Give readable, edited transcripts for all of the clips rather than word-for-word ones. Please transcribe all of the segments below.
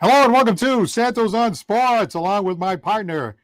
Hello and welcome to Santos on Sports, along with my partner,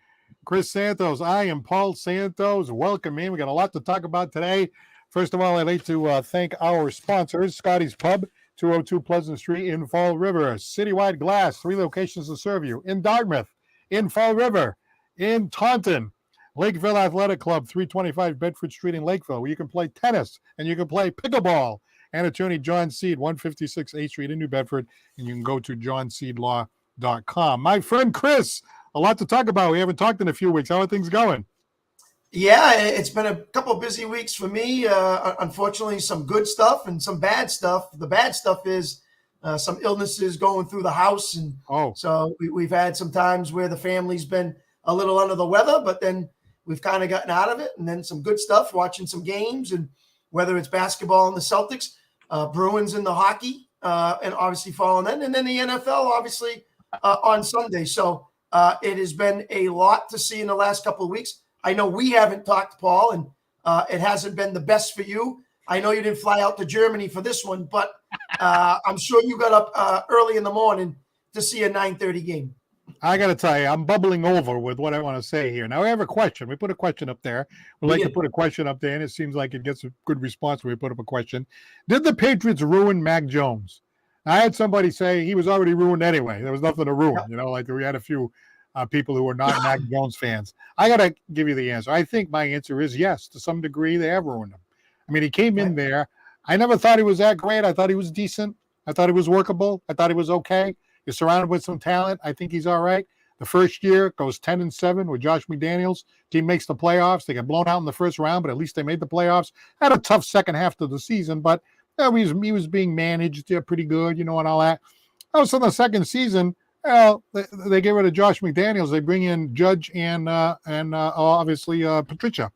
Chris Santos. I am Paul Santos. Welcome in. We got a lot to talk about today. First of all, I'd like to thank our sponsors, Scotty's Pub, 202 Pleasant Street in Fall River. Citywide Glass, 3 locations to serve you. In Dartmouth, in Fall River, in Taunton. Lakeville Athletic Club, 325 Bedford Street in Lakeville, where you can play tennis and you can play pickleball. And attorney John Seed, 156 8th Street in New Bedford, and you can go to johnseedlaw.com. My friend Chris, a lot to talk about. We haven't talked in a few weeks. How are things going? Yeah, it's been a couple of busy weeks for me. Unfortunately, some good stuff and some bad stuff. The bad stuff is some illnesses going through the house. And so we've had some times where the family's been a little under the weather, but then we've kind of gotten out of it. And then some good stuff, watching some games, and whether it's basketball and the Celtics, Bruins and the hockey, and obviously following that. And then the NFL, obviously, on Sunday. So it has been a lot to see in the last couple of weeks. I know we haven't talked, Paul, and it hasn't been the best for you. I know you didn't fly out to Germany for this one, but I'm sure you got up early in the morning to see a 9:30 game. I got to tell you, I'm bubbling over with what I want to say here. Now, I have a question. We put a question up there. We like to put a question up there, and it seems like it gets a good response when we put up a question. Did the Patriots ruin Mac Jones? I had somebody say he was already ruined anyway. There was nothing to ruin. You know, like we had a few people who were not Mac Jones fans. I got to give you the answer. I think my answer is yes. To some degree, they have ruined him. I mean, he came in there. I never thought he was that great. I thought he was decent. I thought he was workable. I thought he was okay. You're surrounded with some talent. I think he's all right. The first year goes 10-7 with Josh McDaniels. Team makes the playoffs. They got blown out in the first round, but at least they made the playoffs. Had a tough second half to the season, but he was being managed pretty good, and all that. Also, in the second season, they get rid of Josh McDaniels. They bring in Judge and obviously Patricia.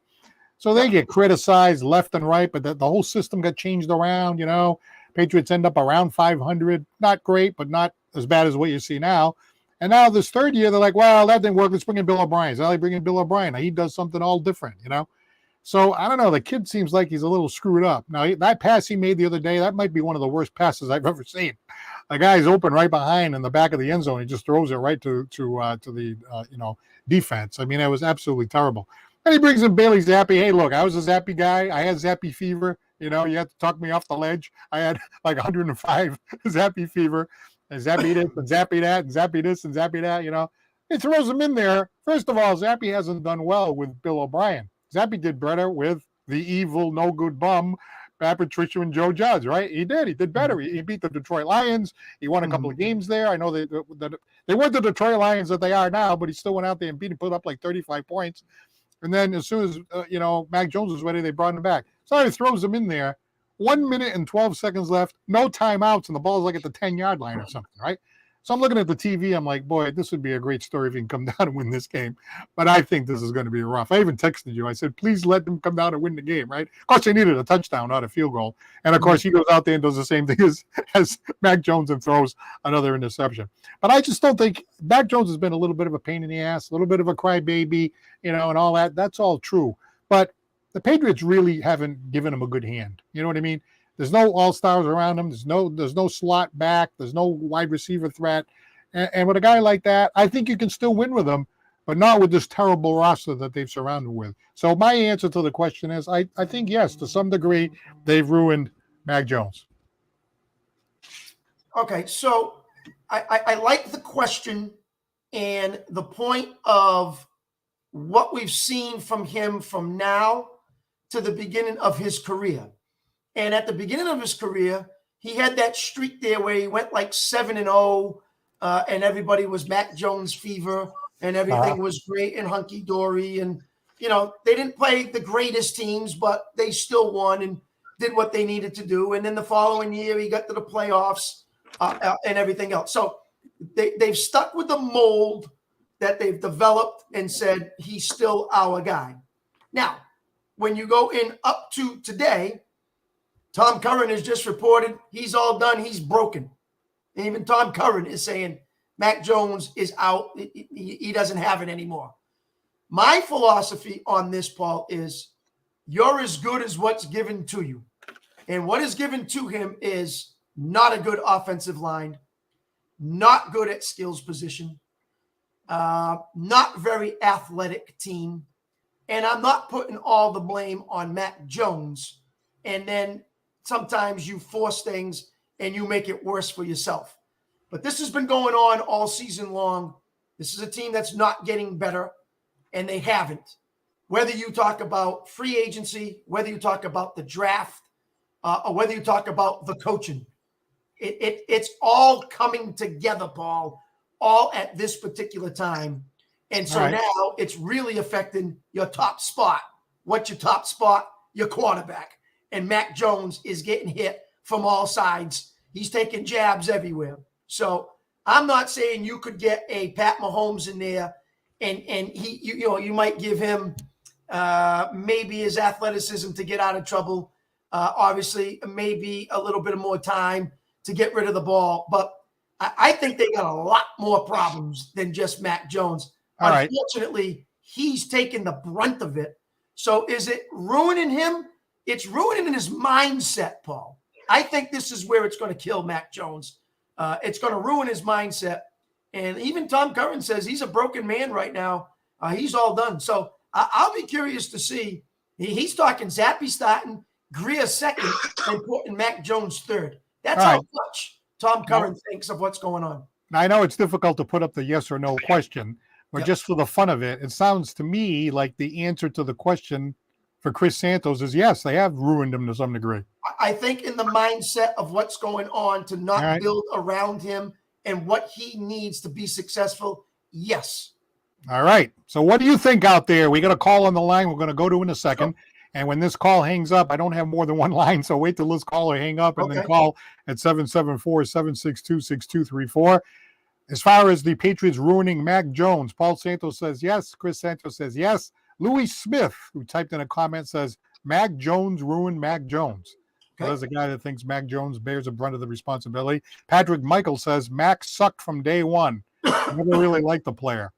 So they get criticized left and right, but the whole system got changed around, Patriots end up around 500. Not great, but not as bad as what you see now. And now this third year, they're like, well, that didn't work. Let's bring in Bill O'Brien. So they bring in Bill O'Brien. He does something all different, So I don't know. The kid seems like he's a little screwed up. Now, that pass he made the other day, that might be one of the worst passes I've ever seen. The guy's open right behind in the back of the end zone. He just throws it right to the defense. I mean, it was absolutely terrible. And he brings in Bailey Zappi. Hey, look, I was a Zappi guy. I had Zappi fever. You had to talk me off the ledge. I had like 105 Zappi fever. And Zappy this and Zappy that and Zappy this and Zappy that, It throws him in there. First of all, Zappy hasn't done well with Bill O'Brien. Zappy did better with the evil, no-good bum, Pat Patricia and Joe Judge, right? He did. He did better. He beat the Detroit Lions. He won a couple of games there. I know they weren't the Detroit Lions that they are now, but he still went out there and put up like 35 points. And then as soon as, Mac Jones was ready, they brought him back. So he throws him in there. 1 minute and 12 seconds left, no timeouts, and the ball's like at the 10-yard line or something, right? So I'm looking at the TV. I'm like, boy, this would be a great story if he can come down and win this game. But I think this is going to be rough. I even texted you. I said, please let them come down and win the game, right? Of course, they needed a touchdown, not a field goal. And, of course, he goes out there and does the same thing as Mac Jones and throws another interception. But I just don't think Mac Jones has been a little bit of a pain in the ass, a little bit of a crybaby, and all that. That's all true. But the Patriots really haven't given him a good hand. You know what I mean? There's no all-stars around him. There's no slot back. There's no wide receiver threat. And with a guy like that, I think you can still win with him, but not with this terrible roster that they've surrounded with. So my answer to the question is I think, yes, to some degree, they've ruined Mac Jones. Okay, so I like the question and the point of what we've seen from him from now to the beginning of his career. And at the beginning of his career, he had that streak there where he went like 7-0, and everybody was Mac Jones fever, and everything was great and hunky-dory. And, they didn't play the greatest teams, but they still won and did what they needed to do. And then the following year, he got to the playoffs and everything else. So they've stuck with the mold that they've developed and said, he's still our guy. Now, when you go in up to today, Tom Curran has just reported he's all done. He's broken. And even Tom Curran is saying Mac Jones is out. He doesn't have it anymore. My philosophy on this, Paul, is you're as good as what's given to you. And what is given to him is not a good offensive line, not good at skills position, not very athletic team. And I'm not putting all the blame on Mac Jones. And then sometimes you force things and you make it worse for yourself. But this has been going on all season long. This is a team that's not getting better, and they haven't. Whether you talk about free agency, whether you talk about the draft, or whether you talk about the coaching, it's all coming together, Paul, all at this particular time. And so now it's really affecting your top spot. What's your top spot? Your quarterback. And Mac Jones is getting hit from all sides. He's taking jabs everywhere. So I'm not saying you could get a Pat Mahomes in there and he, you might give him maybe his athleticism to get out of trouble. Obviously, maybe a little bit more time to get rid of the ball. But I think they got a lot more problems than just Mac Jones. Unfortunately, he's taken the brunt of it. So is it ruining him? It's ruining his mindset, Paul. I think this is where it's going to kill Mac Jones. It's going to ruin his mindset. And even Tom Curran says he's a broken man right now. He's all done. So I'll be curious to see. He's talking Zappe starting, Greer second, and putting Mac Jones third. That's how much Tom Curran thinks of what's going on. Now, I know it's difficult to put up the yes or no question, but just for the fun of it, it sounds to me like the answer to the question for Chris Santos is yes, they have ruined him to some degree. I think in the mindset of what's going on to not build around him and what he needs to be successful, yes. All right. So what do you think out there? We got a call on the line we're going to go to in a second. Sure. And when this call hangs up, I don't have more than one line, so wait till this caller hang up and then call at 774-762-6234. As far as the Patriots ruining Mac Jones, Paul Santos says yes. Chris Santos says yes. Louis Smith, who typed in a comment, says Mac Jones ruined Mac Jones. So there's a guy that thinks Mac Jones bears the brunt of the responsibility. Patrick Michael says Mac sucked from day one. Never really liked the player.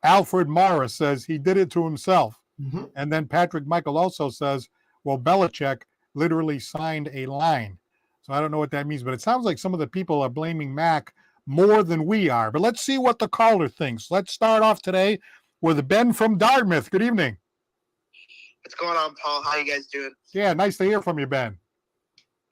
Alfred Morris says he did it to himself. Mm-hmm. And then Patrick Michael also says, well, Belichick literally signed a line. So I don't know what that means, but it sounds like some of the people are blaming Mac more than we are. But let's see what the caller thinks. Let's start off today with Ben from Dartmouth. Good evening. What's going on, Paul? How you guys doing? Yeah, nice to hear from you, Ben.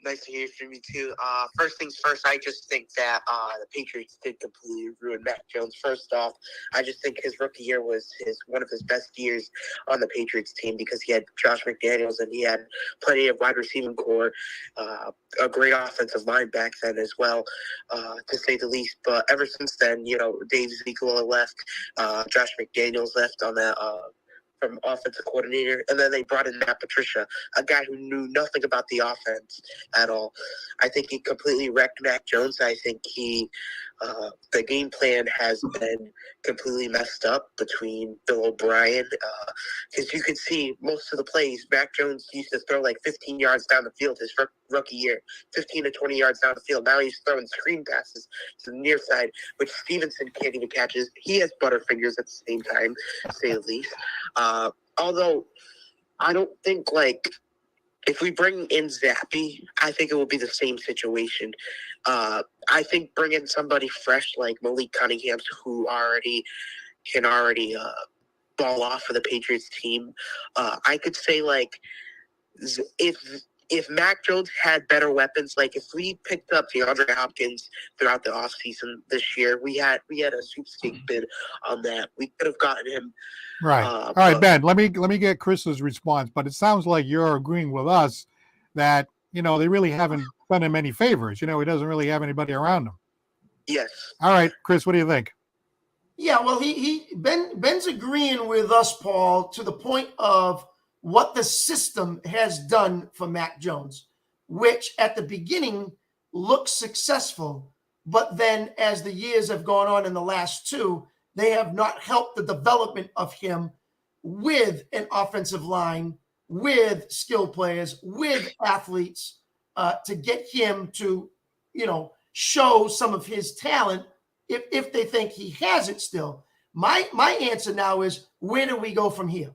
Nice to hear from you, too. First things first, I just think that the Patriots did completely ruin Mac Jones. First off, I just think his rookie year was one of his best years on the Patriots team because he had Josh McDaniels and he had plenty of wide receiving core, a great offensive line back then as well, to say the least. But ever since then, Dave Ziegler left, Josh McDaniels left on that from offensive coordinator, and then they brought in Matt Patricia, a guy who knew nothing about the offense at all. I think he completely wrecked Mac Jones. I think the game plan has been completely messed up between Bill O'Brien, because you can see most of the plays, Mac Jones used to throw like 15 yards down the field his rookie year, 15 to 20 yards down the field. Now he's throwing screen passes to the near side, which Stevenson can't even catch. He has butterfingers at the same time, to say the least. Although I don't think if we bring in Zappe, I think it will be the same situation. I think bringing somebody fresh like Malik Cunningham, who can already ball off for the Patriots team, I could say if Mac Jones had better weapons, if we picked up DeAndre Hopkins throughout the offseason this year, we had a sweepstake bid on that. We could have gotten him. Right. All right, Ben, let me get Chris's response, but it sounds like you're agreeing with us that, they really haven't done him any favors. He doesn't really have anybody around him. Yes. All right, Chris, what do you think? Yeah, well, Ben's agreeing with us, Paul, to the point of what the system has done for Mac Jones, which at the beginning looked successful, but then as the years have gone on in the last two, they have not helped the development of him with an offensive line, with skill players, with athletes, to get him to, show some of his talent if they think he has it still. My answer now is, where do we go from here?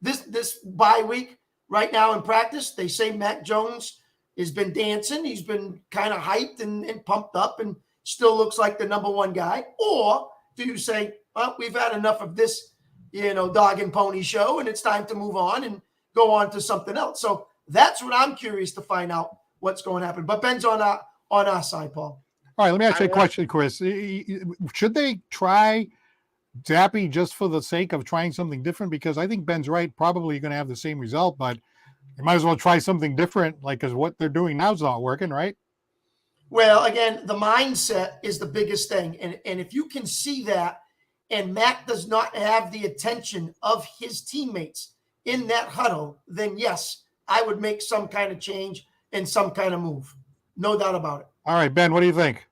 This bye week, right now in practice, they say Mac Jones has been dancing. He's been kind of hyped and pumped up, and still looks like the number one guy? Or do you say, well, we've had enough of this, dog and pony show, and it's time to move on and go on to something else? So that's what I'm curious to find out what's going to happen. But Ben's on our side, Paul. All right, let me ask you a question, Chris. Should they try Zappy just for the sake of trying something different? Because I think Ben's right. Probably you're going to have the same result, but you might as well try something different, because what they're doing now is not working, right? Well, again, the mindset is the biggest thing. And if you can see that, and Mac does not have the attention of his teammates in that huddle, then yes, I would make some kind of change and some kind of move. No doubt about it. All right, Ben, what do you think?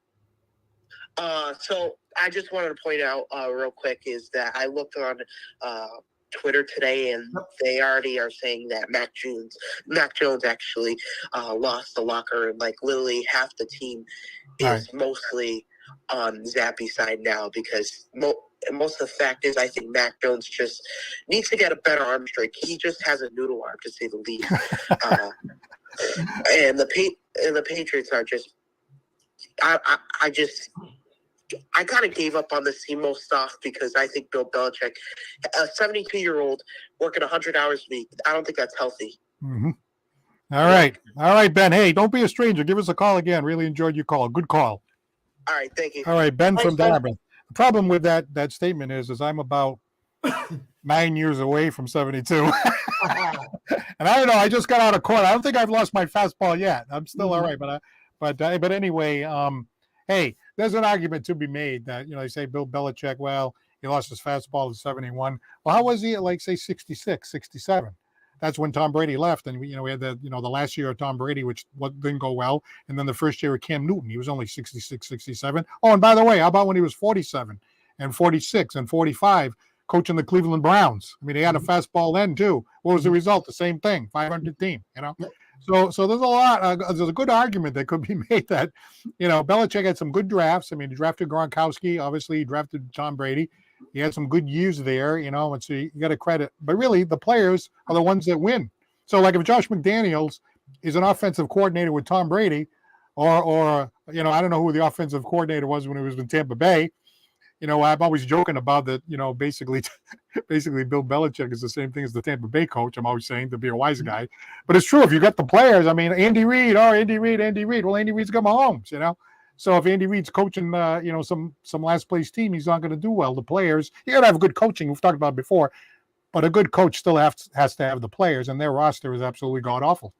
So I just wanted to point out real quick is that I looked on Twitter today, and they already are saying that Mac Jones actually lost the locker room. Like literally half the team is mostly on Zappy's side now, because most of the fact is I think Mac Jones just needs to get a better arm strength. He just has a noodle arm, to say the least. And the Patriots are just I kind of gave up on the SEMO stuff, because I think Bill Belichick, a 72-year-old working 100 hours a week, I don't think that's healthy. Mm-hmm. All right, Ben. Hey, don't be a stranger. Give us a call again. Really enjoyed your call. Good call. All right, thank you. All right, Ben. Thanks, from Ben. Dartmouth. The problem with that statement is I'm about 9 years away from 72. And I don't know. I just got out of court. I don't think I've lost my fastball yet. I'm still all right. But anyway, hey, there's an argument to be made that, they say Bill Belichick, well, he lost his fastball at 71. Well, how was he at, like, say, 66, 67? That's when Tom Brady left. And, we had the last year of Tom Brady, which didn't go well. And then the first year of Cam Newton, he was only 66, 67. Oh, and by the way, how about when he was 47 and 46 and 45 coaching the Cleveland Browns? I mean, he had a fastball then, too. What was the result? The same thing, 500 team, So there's a lot. There's a good argument that could be made that, Belichick had some good drafts. I mean, he drafted Gronkowski. Obviously, he drafted Tom Brady. He had some good years there, and so you got to credit. But really, the players are the ones that win. So, like if Josh McDaniels is an offensive coordinator with Tom Brady, or I don't know who the offensive coordinator was when he was in Tampa Bay. I'm always joking about that, basically Bill Belichick is the same thing as the Tampa Bay coach. I'm always saying, to be a wise guy. But it's true. If you got the players, I mean, Andy Reid. Well, Andy Reid's got Mahomes, So if Andy Reid's coaching, some last place team, he's not going to do well. The players, you got to have good coaching. We've talked about it before. But a good coach still has to have the players, and their roster is absolutely god-awful.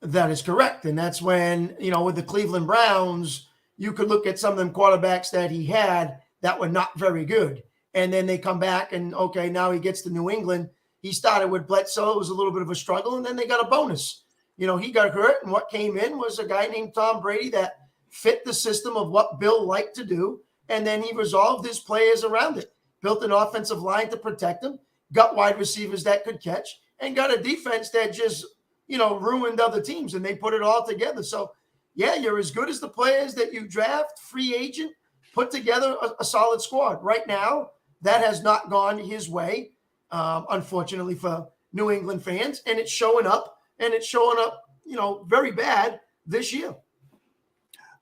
That is correct. And that's when, with the Cleveland Browns, you could look at some of them quarterbacks that he had that were not very good. And then they come back and, okay, now he gets to New England. He started with Bledsoe. It was a little bit of a struggle, and then they got a bonus. He got hurt, and what came in was a guy named Tom Brady that fit the system of what Bill liked to do, and then he resolved his players around it, built an offensive line to protect him, got wide receivers that could catch, and got a defense that just, ruined other teams, and they put it all together. So, yeah, you're as good as the players that you draft, free agent, put together a solid squad. Right now, that has not gone his way, unfortunately for New England fans, and it's showing up, very bad this year.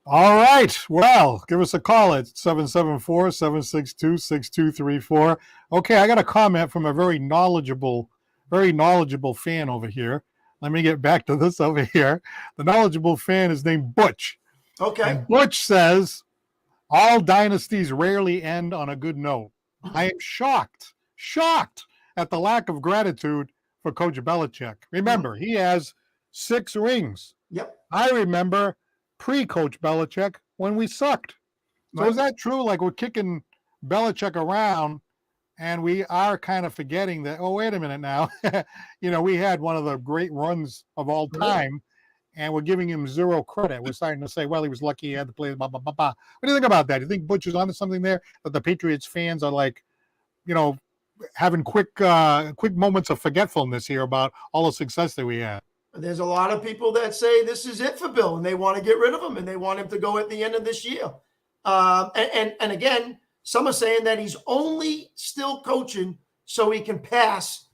All right. Well, give us a call at 774-762-6234. Okay, I got a comment from a very knowledgeable fan over here. Let me get back to this over here. The knowledgeable fan is named Butch. Okay. And Butch says, all dynasties rarely end on a good note. I am shocked at the lack of gratitude for Coach Belichick. Remember, he has 6 rings. Yep. I remember pre-Coach Belichick when we sucked. So is that true? Like, we're kicking Belichick around, and we are kind of forgetting that, oh, wait a minute now. We had one of the great runs of all time, and we're giving him 0 credit. We're starting to say, well, he was lucky he had to play, blah, blah, blah, blah. What do you think about that? Do you think Butch is onto something there, that the Patriots fans are like, having quick moments of forgetfulness here about all the success that we had? There's a lot of people that say this is it for Bill, and they want to get rid of him, and they want him to go at the end of this year. And again, some are saying that he's only still coaching so he can pass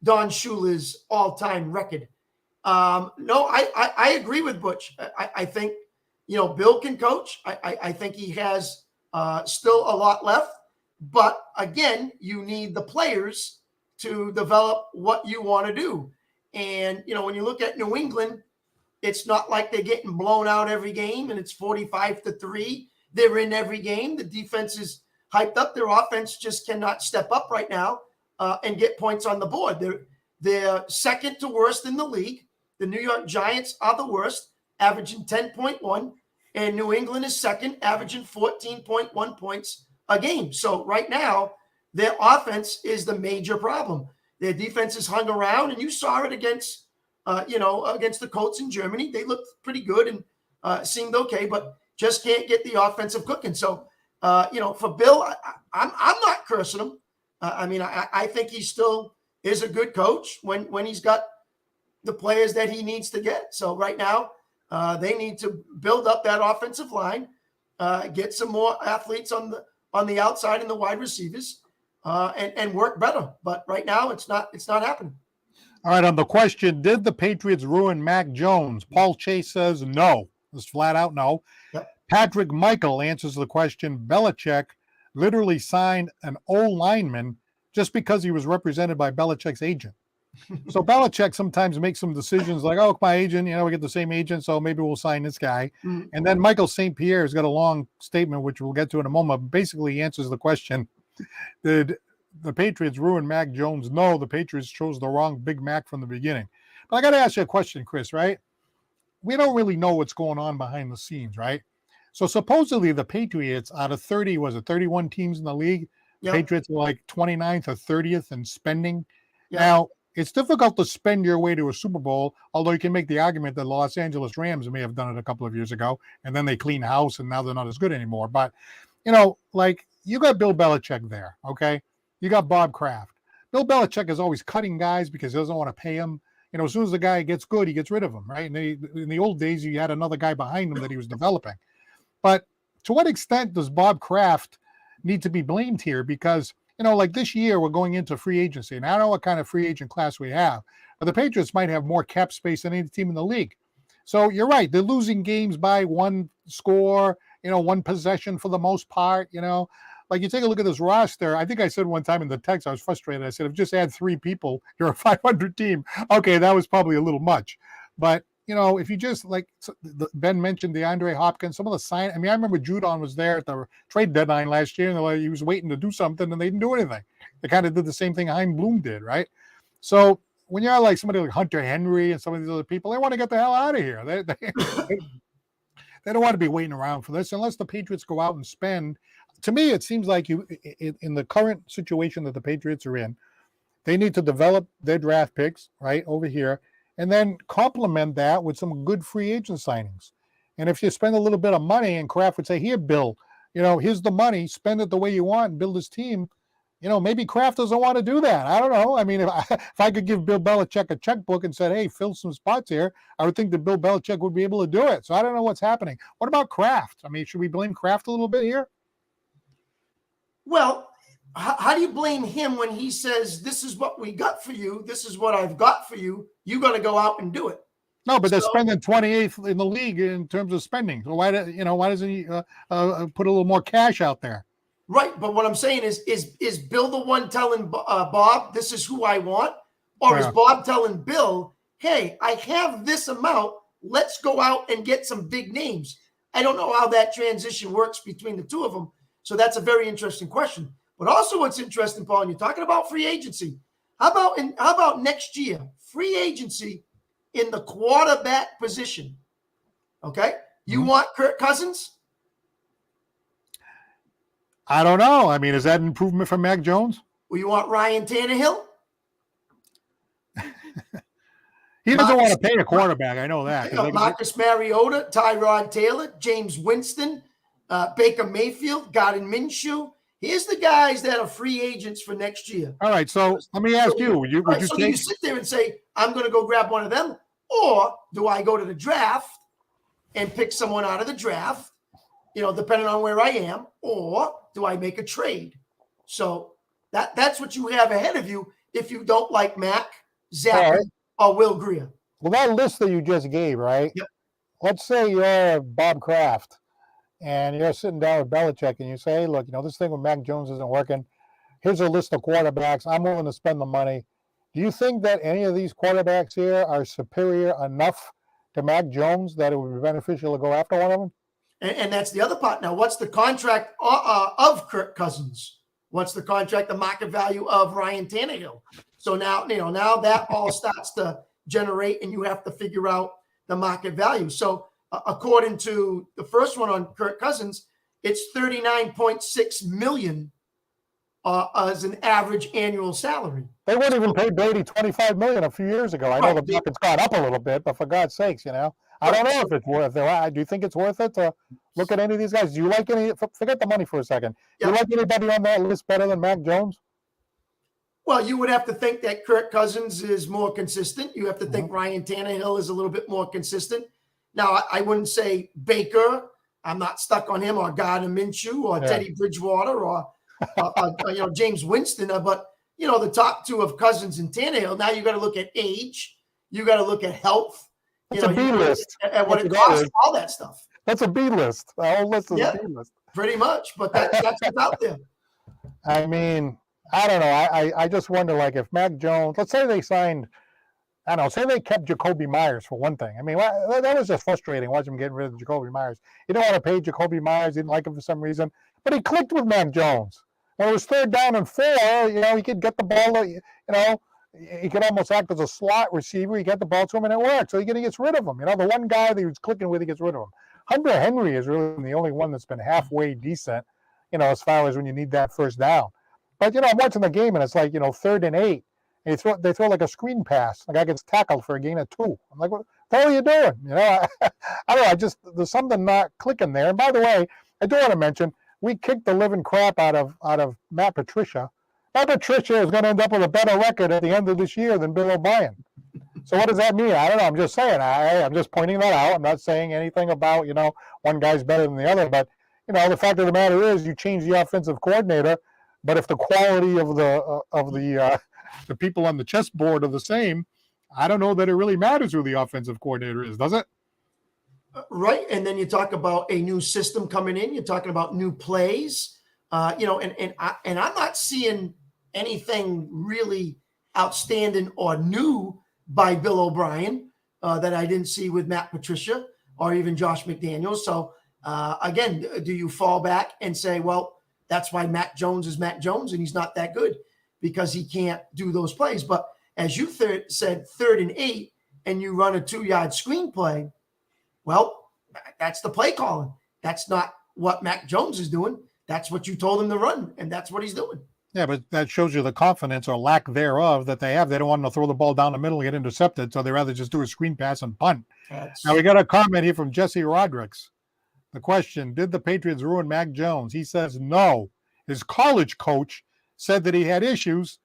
Don Shula's all-time record. No, I agree with Butch. I think, Bill can coach. I think he has still a lot left. But again, you need the players to develop what you want to do. And, when you look at New England, it's not like they're getting blown out every game and it's 45-3. They're in every game. The defense is hyped up. Their offense just cannot step up right now and get points on the board. They're second to worst in the league. The New York Giants are the worst, averaging 10.1, and New England is second, averaging 14.1 points a game. So right now, their offense is the major problem. Their defense is hung around, and you saw it against the Colts in Germany. They looked pretty good and seemed okay, but just can't get the offensive cooking. So, for Bill, I'm not cursing him. I think he still is a good coach when he's got the players that he needs to get. So right now, they need to build up that offensive line, get some more athletes on the outside and the wide receivers, and work better. But right now, it's not happening. All right, on the question, did the Patriots ruin Mac Jones? Paul Chase says no. It's flat out no. Yep. Patrick Michael answers the question, Belichick literally signed an O-lineman just because he was represented by Belichick's agent. So Belichick sometimes makes some decisions like, oh, my agent, we get the same agent, so maybe we'll sign this guy. Mm-hmm. And then Michael St. Pierre has got a long statement, which we'll get to in a moment, but basically he answers the question, did the Patriots ruin Mac Jones? No, the Patriots chose the wrong Big Mac from the beginning. But I got to ask you a question, Chris, right? We don't really know what's going on behind the scenes, right? So supposedly the Patriots, out of 31 teams in the league, yep. Patriots are like 29th or 30th in spending. Yep. Now, it's difficult to spend your way to a Super Bowl, although you can make the argument that Los Angeles Rams may have done it a couple of years ago, and then they clean house, and now they're not as good anymore. But, you got Bill Belichick there, okay? You got Bob Kraft. Bill Belichick is always cutting guys because he doesn't want to pay him. As soon as the guy gets good, he gets rid of him, right? And in the old days, you had another guy behind him that he was developing. But to what extent does Bob Kraft need to be blamed here? Because, like this year, we're going into free agency. And I don't know what kind of free agent class we have, but the Patriots might have more cap space than any team in the league. So you're right. They're losing games by one score, one possession for the most part, Like you take a look at this roster. I think I said one time in the text, I was frustrated. I said, if just add 3 people, you're a 500 team. Okay, that was probably a little much. But, if you just Ben mentioned DeAndre Hopkins, some of the sign. I remember Judon was there at the trade deadline last year, and he was waiting to do something, and they didn't do anything. They kind of did the same thing Hein Bloom did, right? So when you're like somebody like Hunter Henry and some of these other people, they want to get the hell out of here. They don't want to be waiting around for this unless the Patriots go out and spend. To me, it seems like in the current situation that the Patriots are in, they need to develop their draft picks right over here and then complement that with some good free agent signings. And if you spend a little bit of money, and Kraft would say, here, Bill, here's the money, spend it the way you want and build this team. Maybe Kraft doesn't want to do that. I don't know. If I could give Bill Belichick a checkbook and said, hey, fill some spots here, I would think that Bill Belichick would be able to do it. So I don't know what's happening. What about Kraft? Should we blame Kraft a little bit here? Well, how do you blame him when he says, this is what we got for you, this is what I've got for you, you got to go out and do it? No, but they're spending 28th in the league in terms of spending. So why doesn't he put a little more cash out there? Right, but what I'm saying is Bill the one telling Bob, this is who I want? Or is Bob telling Bill, hey, I have this amount, let's go out and get some big names? I don't know how that transition works between the two of them. So that's a very interesting question. But also what's interesting, Paul, and you're talking about free agency. How about next year? Free agency in the quarterback position. Okay? You want Kirk Cousins? I don't know. Is that an improvement from Mac Jones? Well, you want Ryan Tannehill? He doesn't want to pay a quarterback. I know that. Marcus Mariota, Tyrod Taylor, James Winston, Baker Mayfield, Gardner Minshew. Here's the guys that are free agents for next year. All right, so let me ask you. Do you sit there and say, I'm going to go grab one of them? Or do I go to the draft and pick someone out of the draft, depending on where I am? Or do I make a trade? So that's what you have ahead of you if you don't like Mac, Zach, or Will Greer. Well, that list that you just gave, right? Yep. let's say you're Bob Kraft and you're sitting down with Belichick and you say, hey, look, this thing with Mac Jones isn't working. Here's a list of quarterbacks. I'm willing to spend the money. Do you think that any of these quarterbacks here are superior enough to Mac Jones that it would be beneficial to go after one of them? And that's the other part. Now, what's the contract of Kirk Cousins? What's the contract, the market value of Ryan Tannehill? So now, now that all starts to generate, and you have to figure out the market value. So according to the first one on Kirk Cousins, it's $39.6 million as an average annual salary. They wouldn't even pay Brady $25 million a few years ago. I know the market's gone up a little bit, but for God's sakes, I don't know if it's worth it. Do you think it's worth it to look at any of these guys? Do you like any? Forget the money for a second. Do you like anybody on that list better than Mac Jones? Well, you would have to think that Kirk Cousins is more consistent. You have to think Ryan Tannehill is a little bit more consistent. Now, I wouldn't say Baker. I'm not stuck on him, or Gardner Minshew, or Teddy Bridgewater, or James Winston. But the top two of Cousins and Tannehill. Now you got to look at age. You got to look at health. It's a B list. At what it costs, all that stuff. That's a B list. The whole list is a B list. Pretty much. But that's what's out there. I mean, I don't know. I just wonder, like, if Mac Jones, let's say they signed, I don't know, say they kept Jacoby Myers for one thing. I mean, that was just frustrating watching him getting rid of Jacoby Myers. You don't want to pay Jacoby Myers. Didn't like him for some reason. But he clicked with Mac Jones. When it was 3rd down and 4, he could get the ball, he could almost act as a slot receiver. You get the ball to him, and it worked. So he gets rid of him. The one guy that he was clicking with, he gets rid of him. Hunter Henry is really the only one that's been halfway decent, as far as when you need that first down. But, I'm watching the game, and it's like, 3rd and 8. And they throw like a screen pass. The guy gets tackled for a gain of 2. I'm like, what the hell are you doing? I don't know. There's something not clicking there. And by the way, I do want to mention, we kicked the living crap out of Matt Patricia. Matt Patricia is going to end up with a better record at the end of this year than Bill O'Brien. So what does that mean? I don't know. I'm just saying. I'm just pointing that out. I'm not saying anything about, one guy's better than the other. But, the fact of the matter is you change the offensive coordinator, but if the quality of the people on the chessboard are the same, I don't know that it really matters who the offensive coordinator is, does it? Right. And then you talk about a new system coming in. You're talking about new plays, and I'm not seeing anything really outstanding or new by Bill O'Brien that I didn't see with Matt Patricia or even Josh McDaniels. So again, do you fall back and say, well, that's why Mac Jones is Mac Jones and he's not that good because he can't do those plays. But as you said, 3rd and 8, and you run a 2-yard screenplay, well, that's the play calling. That's not what Mac Jones is doing. That's what you told him to run, and that's what he's doing. Yeah, but that shows you the confidence or lack thereof that they have. They don't want to throw the ball down the middle and get intercepted, so they rather just do a screen pass and punt. Now, we got a comment here from Jesse Rodriguez. The question, did the Patriots ruin Mac Jones? He says no. His college coach said that he had issues,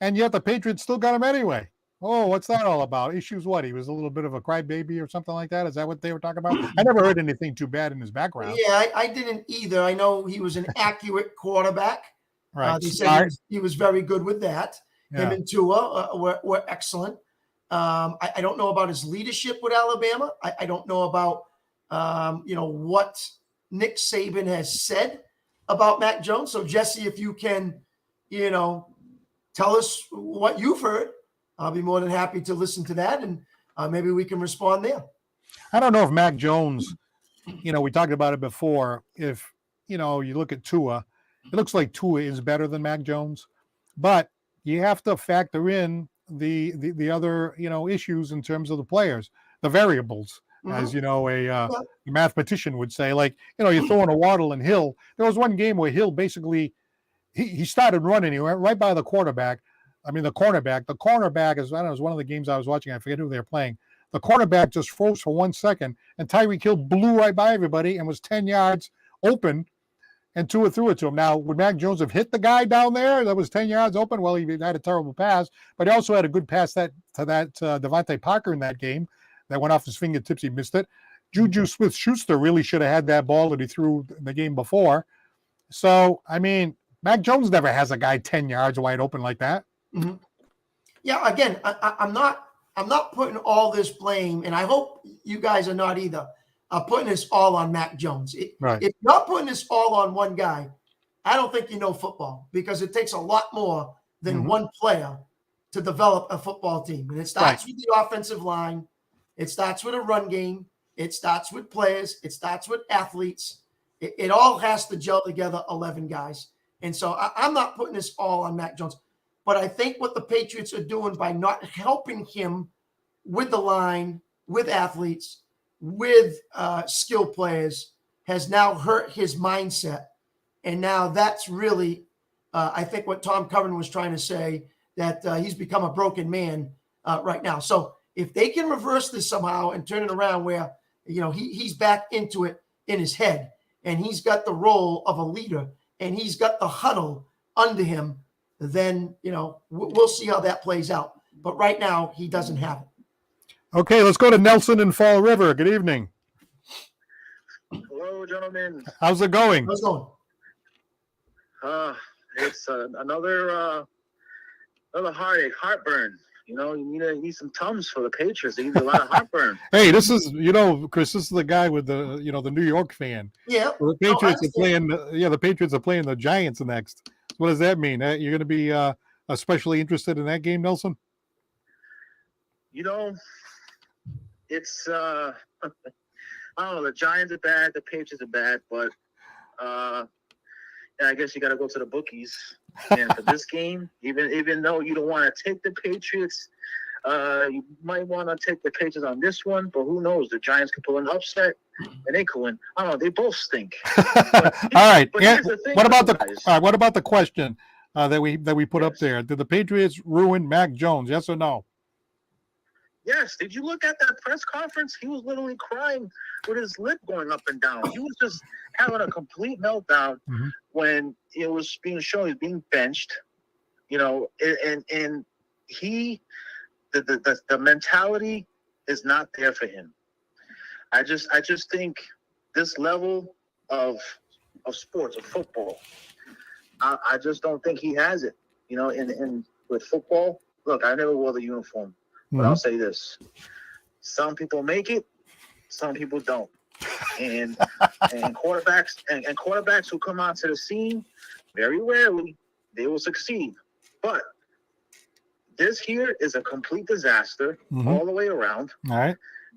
and yet the Patriots still got him anyway. Oh, what's that all about? Issues what? He was a little bit of a crybaby or something like that? Is that what they were talking about? I never heard anything too bad in his background. Yeah, I didn't either. I know he was an accurate quarterback. Right. They said he was very good with that. Yeah. Him and Tua were excellent. I don't know about his leadership with Alabama. I don't know about what Nick Saban has said about Mac Jones. So Jesse, if you can, tell us what you've heard, I'll be more than happy to listen to that, and maybe we can respond there. I don't know if Mac Jones, we talked about it before. If, you look at Tua, it looks like Tua is better than Mac Jones, but you have to factor in the other, issues in terms of the players, the variables, as a mathematician would say. Like, you're throwing a Waddle and Hill. There was one game where Hill basically, he started running. He went right by the quarterback. I mean, the cornerback. The cornerback is, I don't know, it was one of the games I was watching. I forget who they were playing. The cornerback just froze for 1 second, and Tyreek Hill blew right by everybody and was 10 yards open, and Tua threw it to him. Now, would Mac Jones have hit the guy down there that was 10 yards open? Well, he had a terrible pass, but he also had a good pass to Devontae Parker in that game that went off his fingertips. He missed it. Juju Smith-Schuster really should have had that ball that he threw the game before. So, I mean, Mac Jones never has a guy 10 yards wide open like that. Mm-hmm. Yeah, again, I'm not I'm not putting all this blame, and I hope you guys are not either, putting this all on Mac Jones. Right. If you're putting this all on one guy, I don't think you know football, because it takes a lot more than one player to develop a football team. And it starts with the offensive line. It starts with a run game. It starts with players. It starts with athletes. It all has to gel together, 11 guys. And so I'm not putting this all on Mac Jones. But I think what the Patriots are doing by not helping him with the line, with athletes, with skill players, has now hurt his mindset. And now that's really, I think, what Tom Curran was trying to say, that he's become a broken man right now. So if they can reverse this somehow and turn it around where, he's back into it in his head, and he's got the role of a leader, and he's got the huddle under him, then, we'll see how that plays out. But right now, he doesn't have it. Okay, let's go to Nelson in Fall River. Good evening. Hello, gentlemen. How's it going? How's it going? It's another heartburn. You need some Tums for the Patriots. They give you a lot of heartburn. Hey, this is, Chris, this is the guy with the, the New York fan. Yeah. Well, the Patriots are playing. The Patriots are playing the Giants next. What does that mean? You're going to be especially interested in that game, Nelson? It's I don't know. The Giants are bad. The Patriots are bad, but I guess you got to go to the bookies. And for this game, even though you don't want to take the Patriots, you might want to take the Patriots on this one. But who knows? The Giants could pull an upset, and they could win. I don't know. They both stink. All right. What about the the question that we put up there? Did the Patriots ruin Mac Jones? Yes or no? Yes. Did you look at that press conference? He was literally crying with his lip going up and down. He was just having a complete meltdown when it was being shown he's being benched. And he, the mentality is not there for him. I just think this level of sports, of football, I just don't think he has it. And with football, look, I never wore the uniform. But I'll say this: some people make it, some people don't. And quarterbacks who come onto the scene, very rarely they will succeed. But this here is a complete disaster all the way around. All right.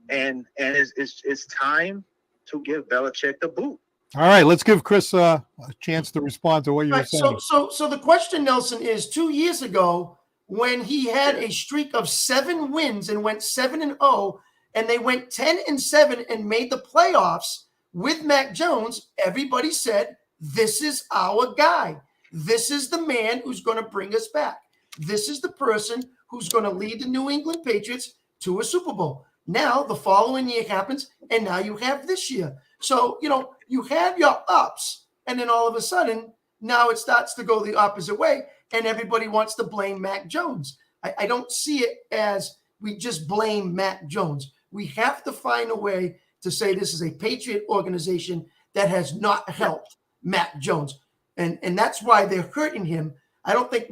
And it's time to give Belichick the boot. All right, let's give Chris a chance to respond to what you were saying. So the question, Nelson, is 2 years ago, when he had a streak of 7 wins and went 7-0, and they went 10-7 and made the playoffs with Mac Jones, everybody said, this is our guy. This is the man who's going to bring us back. This is the person who's going to lead the New England Patriots to a Super Bowl. Now, the following year happens, and now you have this year. So, you have your ups, and then all of a sudden, now it starts to go the opposite way, and everybody wants to blame Mac Jones. I don't see it as we just blame Mac Jones. We have to find a way to say this is a Patriot organization that has not helped Mac Jones. And that's why they're hurting him. I don't think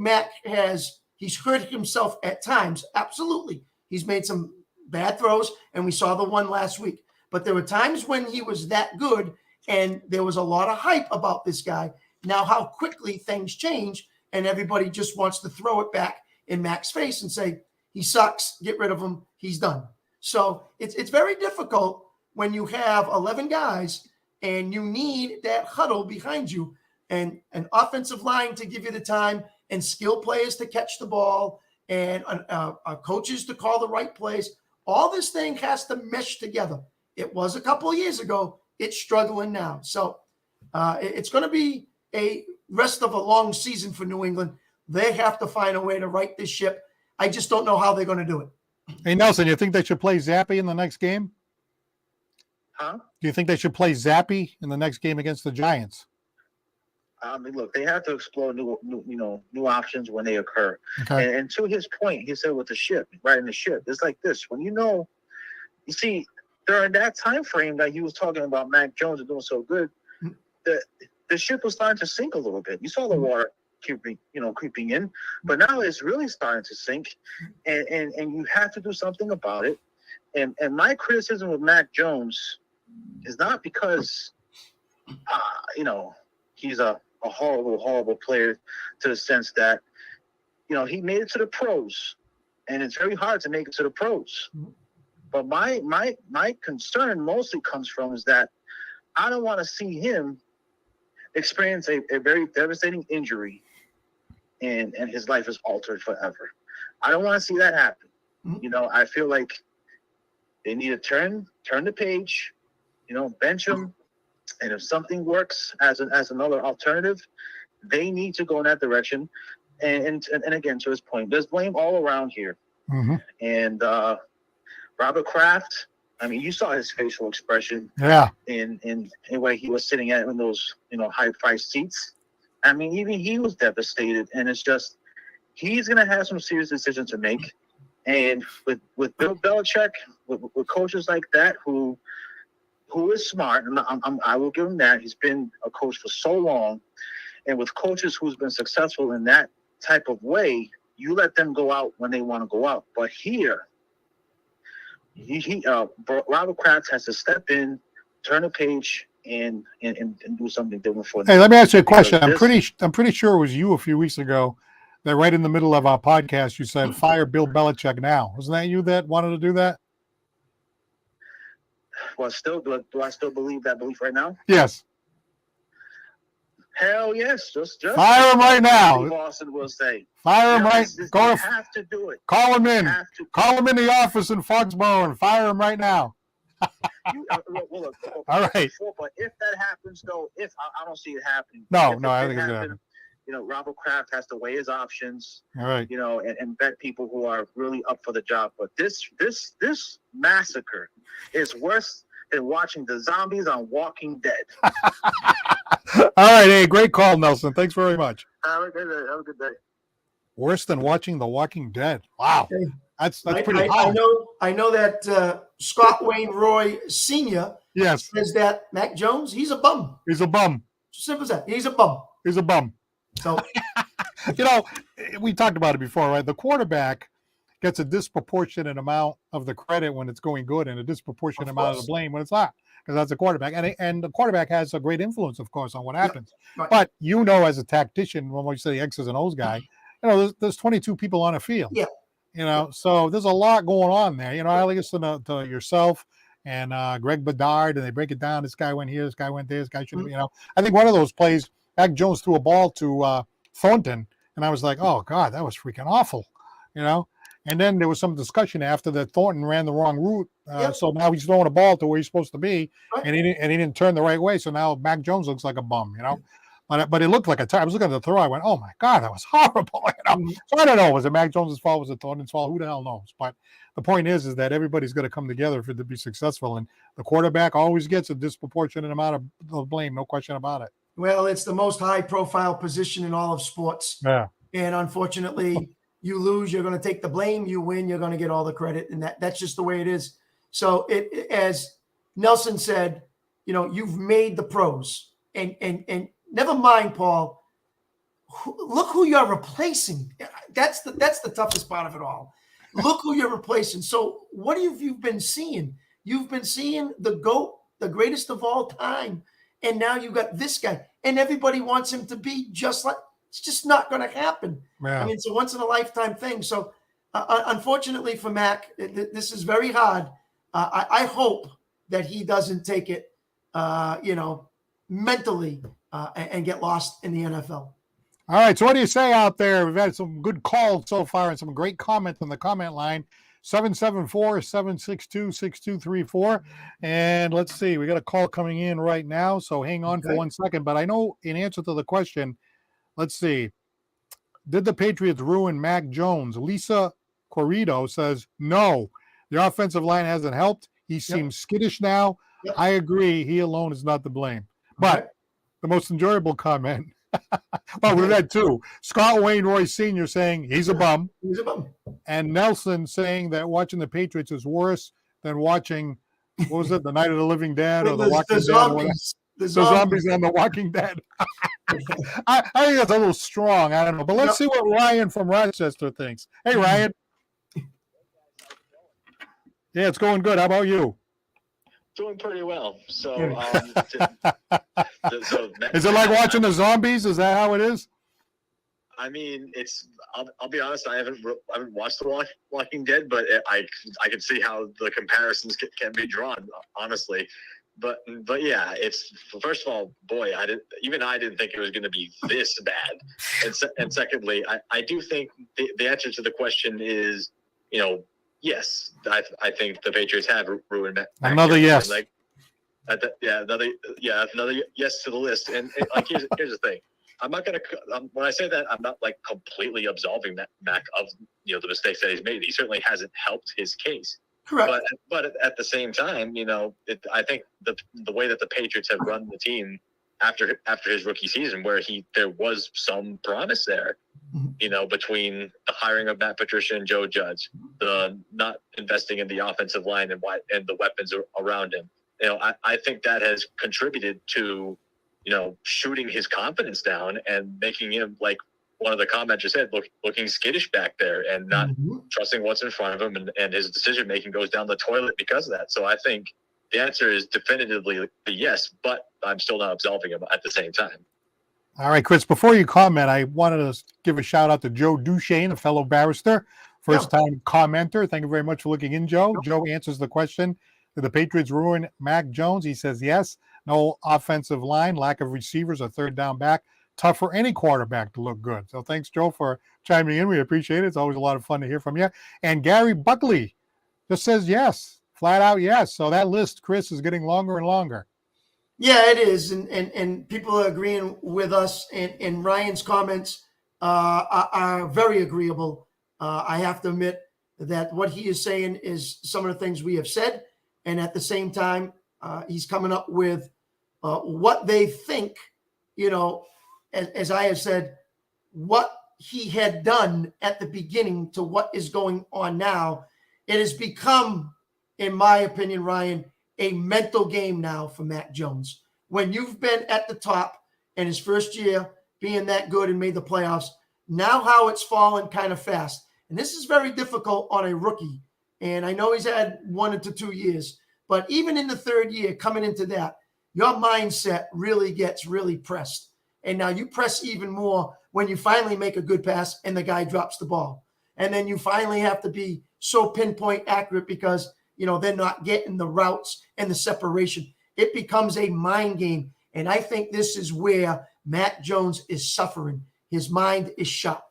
he's hurt himself at times. Absolutely. He's made some bad throws, and we saw the one last week. But there were times when he was that good, and there was a lot of hype about this guy. Now, how quickly things change, and everybody just wants to throw it back in Mac's face and say, he sucks, get rid of him, he's done. So it's very difficult when you have 11 guys and you need that huddle behind you and an offensive line to give you the time and skill players to catch the ball and coaches to call the right plays. All this thing has to mesh together. It was a couple of years ago. It's struggling now. So it's going to be a rest of a long season for New England. They have to find a way to right this ship. I just don't know how they're going to do it. Hey, Nelson, you think they should play Zappy in the next game? Huh? Do you think they should play Zappy in the next game against the Giants? I mean, look, they have to explore new options when they occur. Okay. And to his point, he said with the ship, riding the ship, it's like this. When you see, during that time frame that he was talking about Mac Jones doing so good, the ship was starting to sink a little bit. You saw the water creeping in. But now it's really starting to sink, and you have to do something about it. And my criticism of Mac Jones is not because he's a horrible player, to the sense that he made it to the pros, and it's very hard to make it to the pros. But my concern mostly comes from is that I don't want to see him experience a very devastating injury and his life is altered forever. I don't want to see that happen. I feel like they need to turn the page, bench him. And if something works as another alternative, they need to go in that direction. And again, to his point, there's blame all around here. Mm-hmm. And Robert Kraft, I mean, you saw his facial expression. Yeah. In the way he was sitting in those high-priced seats. I mean, even he was devastated, and it's just he's going to have some serious decisions to make. And with Bill Belichick, with coaches like that who is smart, and I will give him that. He's been a coach for so long, and with coaches who's been successful in that type of way, you let them go out when they want to go out. But here, Robert Kraft has to step in, turn a page, and do something different for them. Hey, let me ask you a question. I'm pretty sure it was you a few weeks ago that right in the middle of our podcast you said fire Bill Belichick now. Wasn't that you that wanted to do that? Well, do I still believe that belief right now? Yes. Hell yes, just fire him right now. Boston will say fire him right. You have to do it. Call him in. Call him in the office in Foxborough and fire him right now. Look, all right. But if that happens, though, I don't see it happening. No, I think it's gonna happen. Robert Kraft has to weigh his options. All right. And vet people who are really up for the job. But this massacre is worse than watching the zombies on Walking Dead. All right, hey, great call, Nelson. Thanks very much. Have a good day. Worse than watching The Walking Dead. Wow, that's pretty high. I know that Scott Wayne Roy Sr. Yes, says that Mac Jones, he's a bum. He's a bum. Simple as that. He's a bum. He's a bum. So, we talked about it before, right? The quarterback gets a disproportionate amount of the credit when it's going good and a disproportionate amount of the blame when it's not, because that's a quarterback. And the quarterback has a great influence, of course, on what happens. Yeah, right. But as a tactician, when we say the X's and O's guy, there's 22 people on a field. Yeah. So there's a lot going on there. I listen to yourself and Greg Bedard, and they break it down. This guy went here, this guy went there, this guy should have, I think one of those plays, Mac Jones threw a ball to Thornton, and I was like, oh, God, that was freaking awful, And then there was some discussion after that Thornton ran the wrong route. So now he's throwing a ball to where he's supposed to be, and he didn't turn the right way. So now Mac Jones looks like a bum, But it looked like a tie. I was looking at the throw. I went, oh, my God, that was horrible. So I don't know. Was it Mac Jones' fault? Was it Thornton's fault? Who the hell knows? But the point is that everybody's going to come together for it to be successful. And the quarterback always gets a disproportionate amount of blame. No question about it. Well, it's the most high-profile position in all of sports. Yeah. And unfortunately, you lose, you're going to take the blame. You win, you're going to get all the credit. And that's just the way it is. So as Nelson said, you've made the pros. And never mind, Paul, look who you're replacing. That's the toughest part of it all. Look who you're replacing. So what have you been seeing? You've been seeing the GOAT, the greatest of all time. And now you got this guy. And everybody wants him to be just like – it's just not going to happen. Yeah. I mean, it's a once-in-a-lifetime thing. So, unfortunately for Mac, this is very hard. I hope that he doesn't take it, mentally and get lost in the NFL. All right, so what do you say out there? We've had some good calls so far and some great comments on the comment line. 774-762-6234. And let's see, we got a call coming in right now, so hang on for 1 second. But I know in answer to the question, let's see, did the Patriots ruin Mac Jones? Lisa Corrido says, no, the offensive line hasn't helped. He seems skittish now. Yep. I agree, he alone is not to blame. But the most enjoyable comment, well, we've had two. Scott Wayne Roy Sr. saying he's a bum. He's a bum. And Nelson saying that watching the Patriots is worse than watching, what was it, the Night of the Living Dead or the Walking Dead? The zombies on The Walking Dead. I think that's a little strong. I don't know. But let's see what Ryan from Rochester thinks. Hey, Ryan. Yeah, it's going good. How about you? Doing pretty well. So, is it like watching the zombies? Is that how it is? I mean, it's. I'll be honest. I haven't watched The Walking Dead, but I can see how the comparisons can be drawn. Honestly, but yeah, it's first of all, boy, I didn't think it was going to be this bad, and secondly, I do think the answer to the question is, yes, I think the Patriots have ruined Mac another Jones. yes. Another yes to the list. And like here's the thing. I'm not gonna when I say that, I'm not like completely absolving Mac of the mistakes that he's made. He certainly hasn't helped his case. Correct. But at the same time, I think the way that the Patriots have run the team after his rookie season, where there was some promise there, between the hiring of Matt Patricia and Joe Judge, the not investing in the offensive line and the weapons around him. I think that has contributed to, shooting his confidence down and making him, like one of the commenters said, looking skittish back there and not trusting what's in front of him, and his decision making goes down the toilet because of that. So I think the answer is definitively yes, but I'm still not absolving him at the same time. All right, Chris, before you comment, I wanted to give a shout out to Joe Duchesne, a fellow barrister, first-time commenter. Thank you very much for looking in, Joe. Joe answers the question, did the Patriots ruin Mac Jones? He says yes. No offensive line, lack of receivers, a third down back. Tough for any quarterback to look good. So thanks, Joe, for chiming in. We appreciate it. It's always a lot of fun to hear from you. And Gary Buckley just says yes, flat out yes. So that list, Chris, is getting longer and longer. Yeah, it is. And people are agreeing with us. And Ryan's comments are very agreeable. I have to admit that what he is saying is some of the things we have said. And at the same time, he's coming up with what they think, as I have said, what he had done at the beginning to what is going on now. It has become, in my opinion, Ryan, a mental game now for Mac Jones. When you've been at the top in his first year, being that good and made the playoffs, now how it's fallen kind of fast. And this is very difficult on a rookie. And I know he's had 1 to 2 years, but even in the third year, coming into that, your mindset really gets pressed. And now you press even more when you finally make a good pass and the guy drops the ball. And then you finally have to be so pinpoint accurate because, they're not getting the routes and the separation. It becomes a mind game. And I think this is where Mac Jones is suffering. His mind is shut.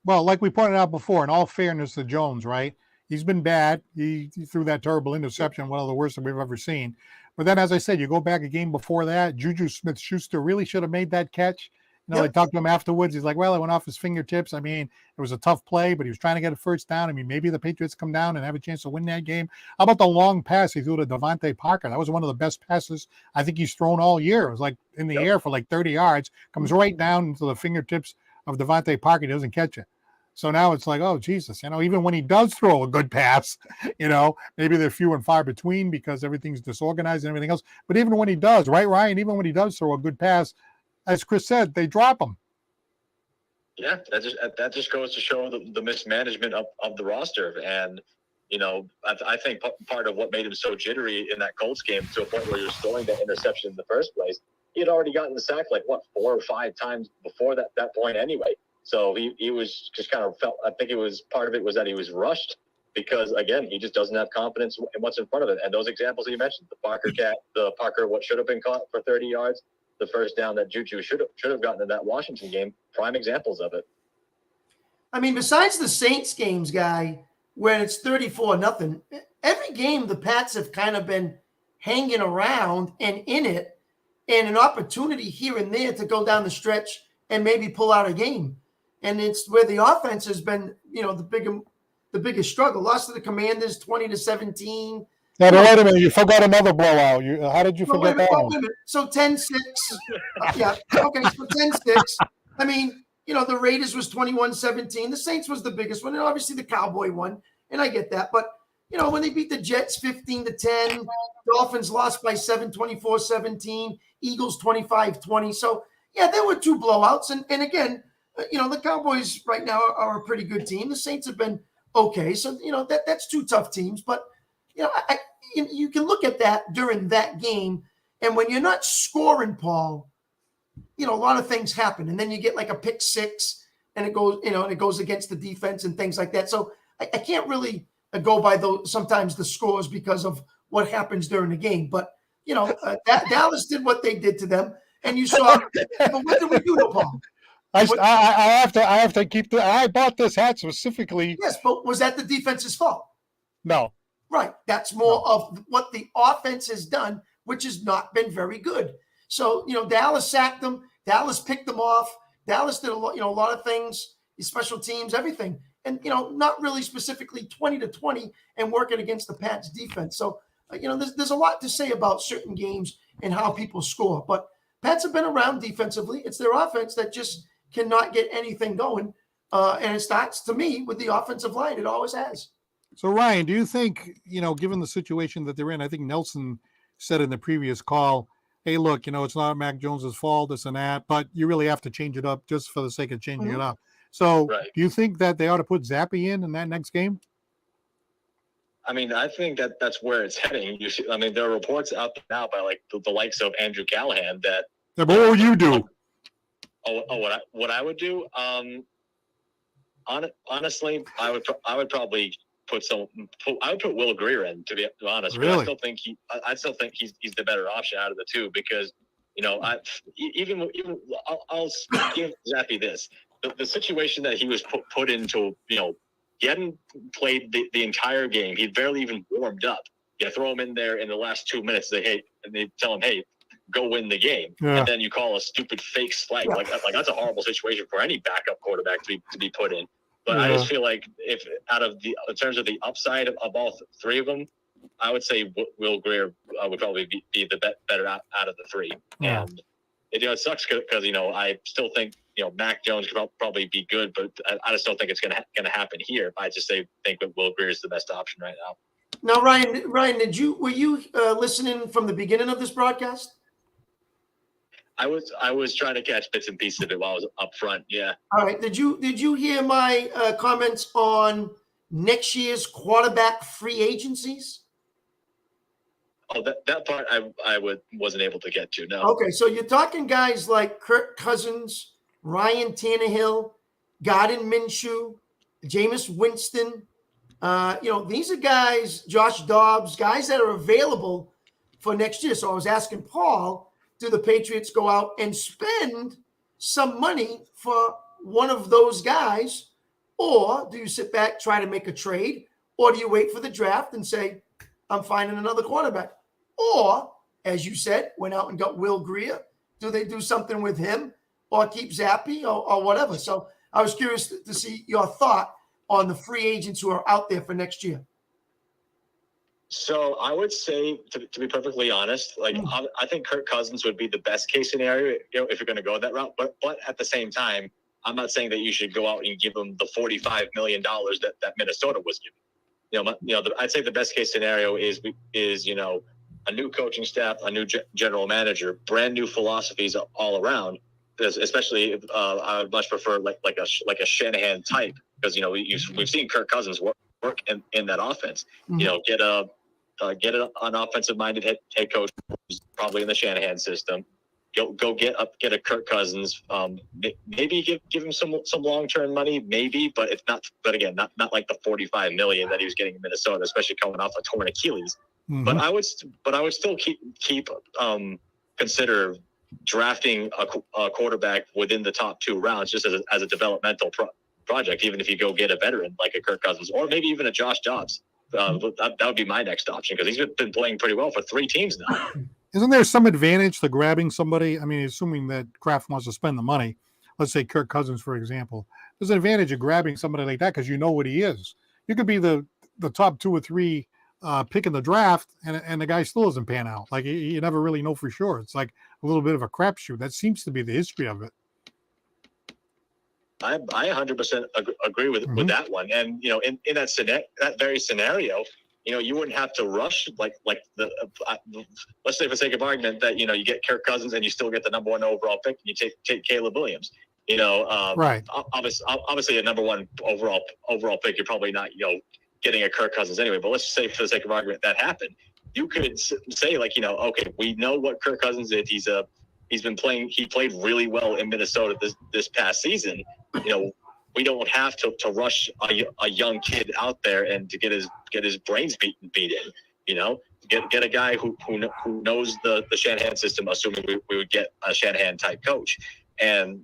Well, like we pointed out before, in all fairness to Jones, right? He's been bad. He threw that terrible interception, one of the worst that we've ever seen. But then, as I said, you go back a game before that, Juju Smith-Schuster really should have made that catch. They talked to him afterwards. He's like, well, it went off his fingertips. I mean, it was a tough play, but he was trying to get a first down. I mean, maybe the Patriots come down and have a chance to win that game. How about the long pass he threw to Devontae Parker? That was one of the best passes I think he's thrown all year. It was like in the air for like 30 yards, comes right down into the fingertips of Devontae Parker. He doesn't catch it. So now it's like, oh, Jesus, even when he does throw a good pass, maybe they're few and far between because everything's disorganized and everything else. But even when he does, right, Ryan, even when he does throw a good pass, as Chris said, they drop him. Yeah, that just goes to show the mismanagement of the roster. And, I think part of what made him so jittery in that Colts game to a point where he was throwing that interception in the first place, he had already gotten the sack 4 or 5 times before that point anyway. So he was just kind of felt, I think part of it was that he was rushed because, again, he just doesn't have confidence in what's in front of him. And those examples that you mentioned, the Parker, what should have been caught for 30 yards, the first down that Juju should have gotten in that Washington game, prime examples of it. I mean, besides the Saints games, Guy, when it's 34-0, every game the Pats have kind of been hanging around and in it, and an opportunity here and there to go down the stretch and maybe pull out a game. And it's where the offense has been, the biggest struggle. Lost to the Commanders 20-17. Yeah, but wait a minute. You forgot another blowout. How did you forget that one? So 10-6. Yeah. Okay. So 10-6. I mean, the Raiders was 21-17. The Saints was the biggest one. And obviously the Cowboy one. And I get that. But, when they beat the Jets 15-10, Dolphins lost by 7, 24-17, Eagles 25-20. So, yeah, there were 2 blowouts. And again, the Cowboys right now are a pretty good team. The Saints have been okay. So, that's 2 tough teams. But, you can look at that during that game. And when you're not scoring, Paul, a lot of things happen. And then you get like a pick 6 and it goes against the defense and things like that. So I can't really go by sometimes the scores because of what happens during the game. But, Dallas did what they did to them. And you saw, but what did we do to Paul? I have to keep I bought this hat specifically. Yes, but was that the defense's fault? No. Right. That's more of what the offense has done, which has not been very good. So, Dallas sacked them. Dallas picked them off. Dallas did a lot of things, special teams, everything. And, not really specifically 20-20 and working against the Pats defense. So, there's a lot to say about certain games and how people score. But Pats have been around defensively. It's their offense that just cannot get anything going. And it starts, to me, with the offensive line. It always has. So, Ryan, do you think, given the situation that they're in, I think Nelson said in the previous call, hey, look, it's not Mac Jones's fault, this and that, but you really have to change it up just for the sake of changing it up. So Right. Do you think that they ought to put Zappe in that next game? I mean, I think that's where it's heading. There are reports out there now by like the likes of Andrew Callahan that. Yeah, but what would you do? What I would do? Honestly, I would probably I would put Will Greer in, to be honest. Really? But I still think he's the better option out of the 2 because I'll give Zappe this. The situation that he was put into, he hadn't played the entire game. He'd barely even warmed up. You throw him in there in the last 2 minutes. And they tell him, hey, go win the game. Yeah. And then you call a stupid fake slag. Like that's a horrible situation for any backup quarterback to be put in. But I just feel like if in terms of the upside of all 3 of them, I would say Will Greer would probably be the better out of the 3. Yeah. And it sucks because I still think Mac Jones could probably be good, but I just don't think it's gonna happen here. I just think that Will Greer is the best option right now. Now, Ryan, were you listening from the beginning of this broadcast? I was trying to catch bits and pieces of it while I was up front. Yeah. All right. Did you hear my comments on next year's quarterback free agencies? Oh, that part I wasn't able to get to. No. Okay, so you're talking guys like Kirk Cousins, Ryan Tannehill, Gardner Minshew, Jameis Winston. These are guys, Josh Dobbs, guys that are available for next year. So I was asking Paul, do the Patriots go out and spend some money for one of those guys? Or do you sit back, try to make a trade? Or do you wait for the draft and say, I'm finding another quarterback? Or, as you said, went out and got Will Greer. Do they do something with him or keep Zappe or whatever? So I was curious to see your thought on the free agents who are out there for next year. So I would say, to be perfectly honest, I think Kirk Cousins would be the best case scenario, if you're going to go that route. But at the same time, I'm not saying that you should go out and give him the $45 million that Minnesota was giving. I'd say the best case scenario is a new coaching staff, a new general manager, brand new philosophies all around. Especially, I would much prefer like a Shanahan type because we've seen Kirk Cousins work in that offense. Mm-hmm. Get an offensive-minded head coach who's probably in the Shanahan system. Go get a Kirk Cousins. Maybe give him some long-term money, maybe, but it's not. But again, not like the $45 million that he was getting in Minnesota, especially coming off a torn Achilles. Mm-hmm. But I would still consider drafting a quarterback within the top 2 rounds just as a developmental project, even if you go get a veteran like a Kirk Cousins or maybe even a Josh Dobbs. That would be my next option because he's been playing pretty well for 3 teams now. Isn't there some advantage to grabbing somebody? I mean, assuming that Kraft wants to spend the money, let's say Kirk Cousins, for example, there's an advantage of grabbing somebody like that because you know what he is. You could be the top 2 or 3 pick in the draft and the guy still doesn't pan out. Like you never really know for sure. It's like a little bit of a crapshoot. That seems to be the history of it. I 100% agree with that one. And, in that very scenario, you wouldn't have to rush let's say for the sake of argument that you get Kirk Cousins and you still get the number 1 overall pick and you take Caleb Williams. Right. Obviously a number 1 overall pick, you're probably not getting a Kirk Cousins anyway. But let's say for the sake of argument that happened, you could say okay, we know what Kirk Cousins did. He played really well in Minnesota this past season. We don't have to rush a young kid out there and to get his brains beat in. Get a guy who knows the Shanahan system, assuming we would get a Shanahan type coach, and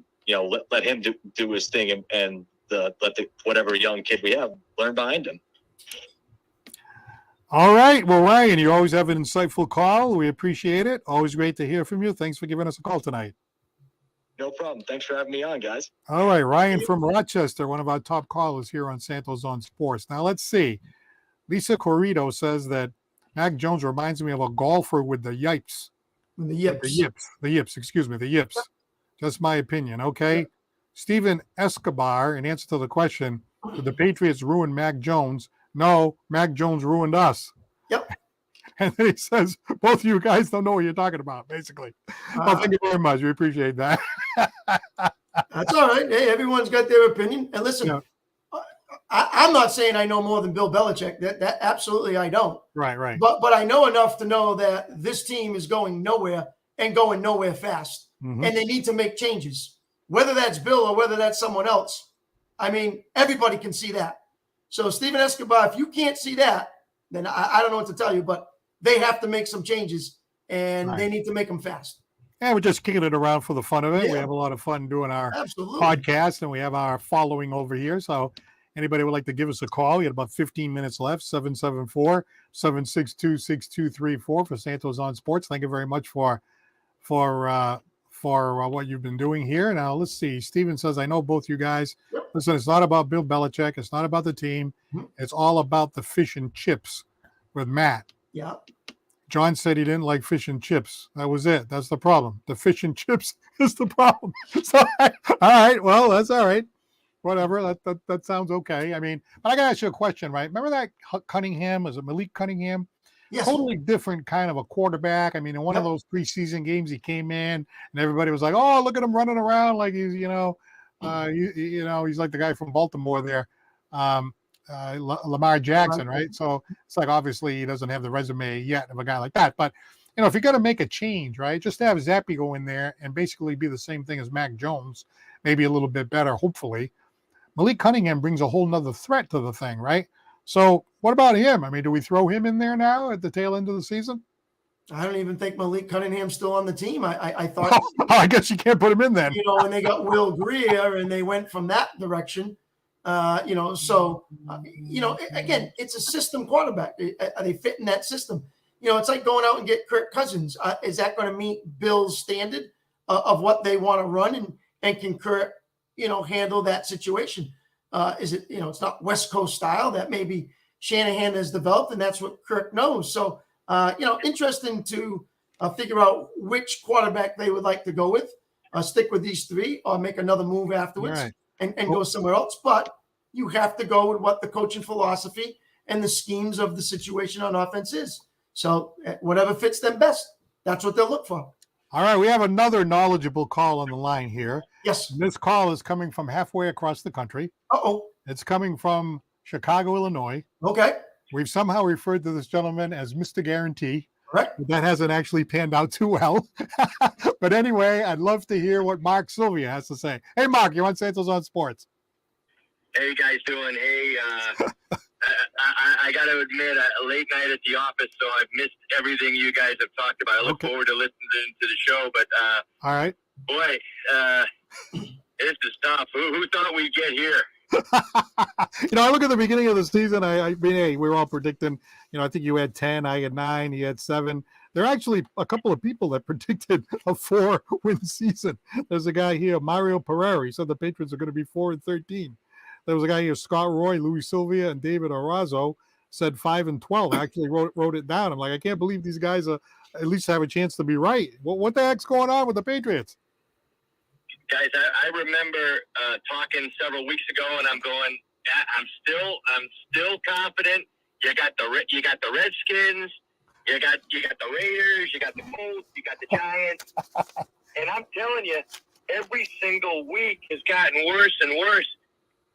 let him do his thing and let whatever young kid we have learn behind him. All right. Well, Ryan, you always have an insightful call. We appreciate it. Always great to hear from you. Thanks for giving us a call tonight. No problem. Thanks for having me on, guys. All right. Ryan from Rochester, one of our top callers here on Santos on Sports. Now, let's see. Lisa Corrido says that Mac Jones reminds me of a golfer with the yips. The yips. The yips. Just my opinion. Okay. Yep. Steven Escobar, in answer to the question, did the Patriots ruin Mac Jones? No, Mac Jones ruined us. Yep. And then he says, both of you guys don't know what you're talking about, basically. Well, thank you very much. We appreciate that. That's all right. Hey, everyone's got their opinion. And listen, I'm not saying I know more than Bill Belichick. That absolutely I don't. Right. But I know enough to know that this team is going nowhere and going nowhere fast. Mm-hmm. And they need to make changes. Whether that's Bill or whether that's someone else. I mean, everybody can see that. So, Steven Escobar, if you can't see that, then I don't know what to tell you, but they have to make some changes, and they need to make them fast. Yeah, we're just kicking it around for the fun of it. Yeah. We have a lot of fun doing our Absolutely. podcast, and we have our following over here. So anybody would like to give us a call, we got about 15 minutes left, 774-762-6234 for Santos on Sports. Thank you very much for what you've been doing here. Now, let's see. Steven says, I know both you guys. Yep. Listen, it's not about Bill Belichick. It's not about the team. Mm-hmm. It's all about the fish and chips with Matt. Yeah. John said he didn't like fish and chips. That was it. That's the problem. The fish and chips is the problem. So, all right. Well, that's all right. Whatever. That sounds okay. I mean, but I got to ask you a question, right? Remember that Cunningham? Was it Malik Cunningham? Yes. Totally different kind of a quarterback. I mean, in one of those preseason games, he came in and everybody was like, "Oh, look at him running around like he's, he's like the guy from Baltimore there, Lamar Jackson, right?" So it's like obviously he doesn't have the resume yet of a guy like that. But if you're going to make a change, right, just to have Zappe go in there and basically be the same thing as Mac Jones, maybe a little bit better, hopefully. Malik Cunningham brings a whole nother threat to the thing, right? So what about him? I mean, do we throw him in there now at the tail end of the season? I don't even think Malik Cunningham's still on the team. I thought. I guess you can't put him in then. When they got Will Greer and they went from that direction, again, it's a system quarterback. Are they fitting that system? It's like going out and get Kirk Cousins. Is that going to meet Bill's standard of what they want to run? And can Kirk, handle that situation? Is it, it's not West Coast style that maybe Shanahan has developed, and that's what Kirk knows. So, interesting to figure out which quarterback they would like to go with, stick with these three or make another move afterwards and go somewhere else. But you have to go with what the coaching philosophy and the schemes of the situation on offense is. So whatever fits them best, that's what they'll look for. All right, we have another knowledgeable call on the line here. Yes. And this call is coming from halfway across the country. Uh-oh. It's coming from Chicago, Illinois. Okay. We've somehow referred to this gentleman as Mr. Guarantee. Correct. But that hasn't actually panned out too well. But anyway, I'd love to hear what Mark Sylvia has to say. Hey, Mark, you're on Santos on Sports. Hey, you guys doing? Hey, I got to admit, a late night at the office, so I've missed everything you guys have talked about. I look forward to listening to the show, but all right, boy, this is tough. Who thought we'd get here? I look at the beginning of the season. I mean, hey, we were all predicting. I think you had 10, I had 9, you had 7. There are actually a couple of people that predicted a 4-win season. There's a guy here, Mario Pereira. He said the Patriots are going to be 4-13. There was a guy here, Scott Roy, Louis Sylvia, and David Arazo said 5-12. I actually wrote it down. I'm like, I can't believe these guys at least have a chance to be right. What the heck's going on with the Patriots? Guys, I remember talking several weeks ago, and I'm going, I'm still confident You got the Redskins. You got the Raiders. You got the Colts. You got the Giants. And I'm telling you, every single week has gotten worse and worse.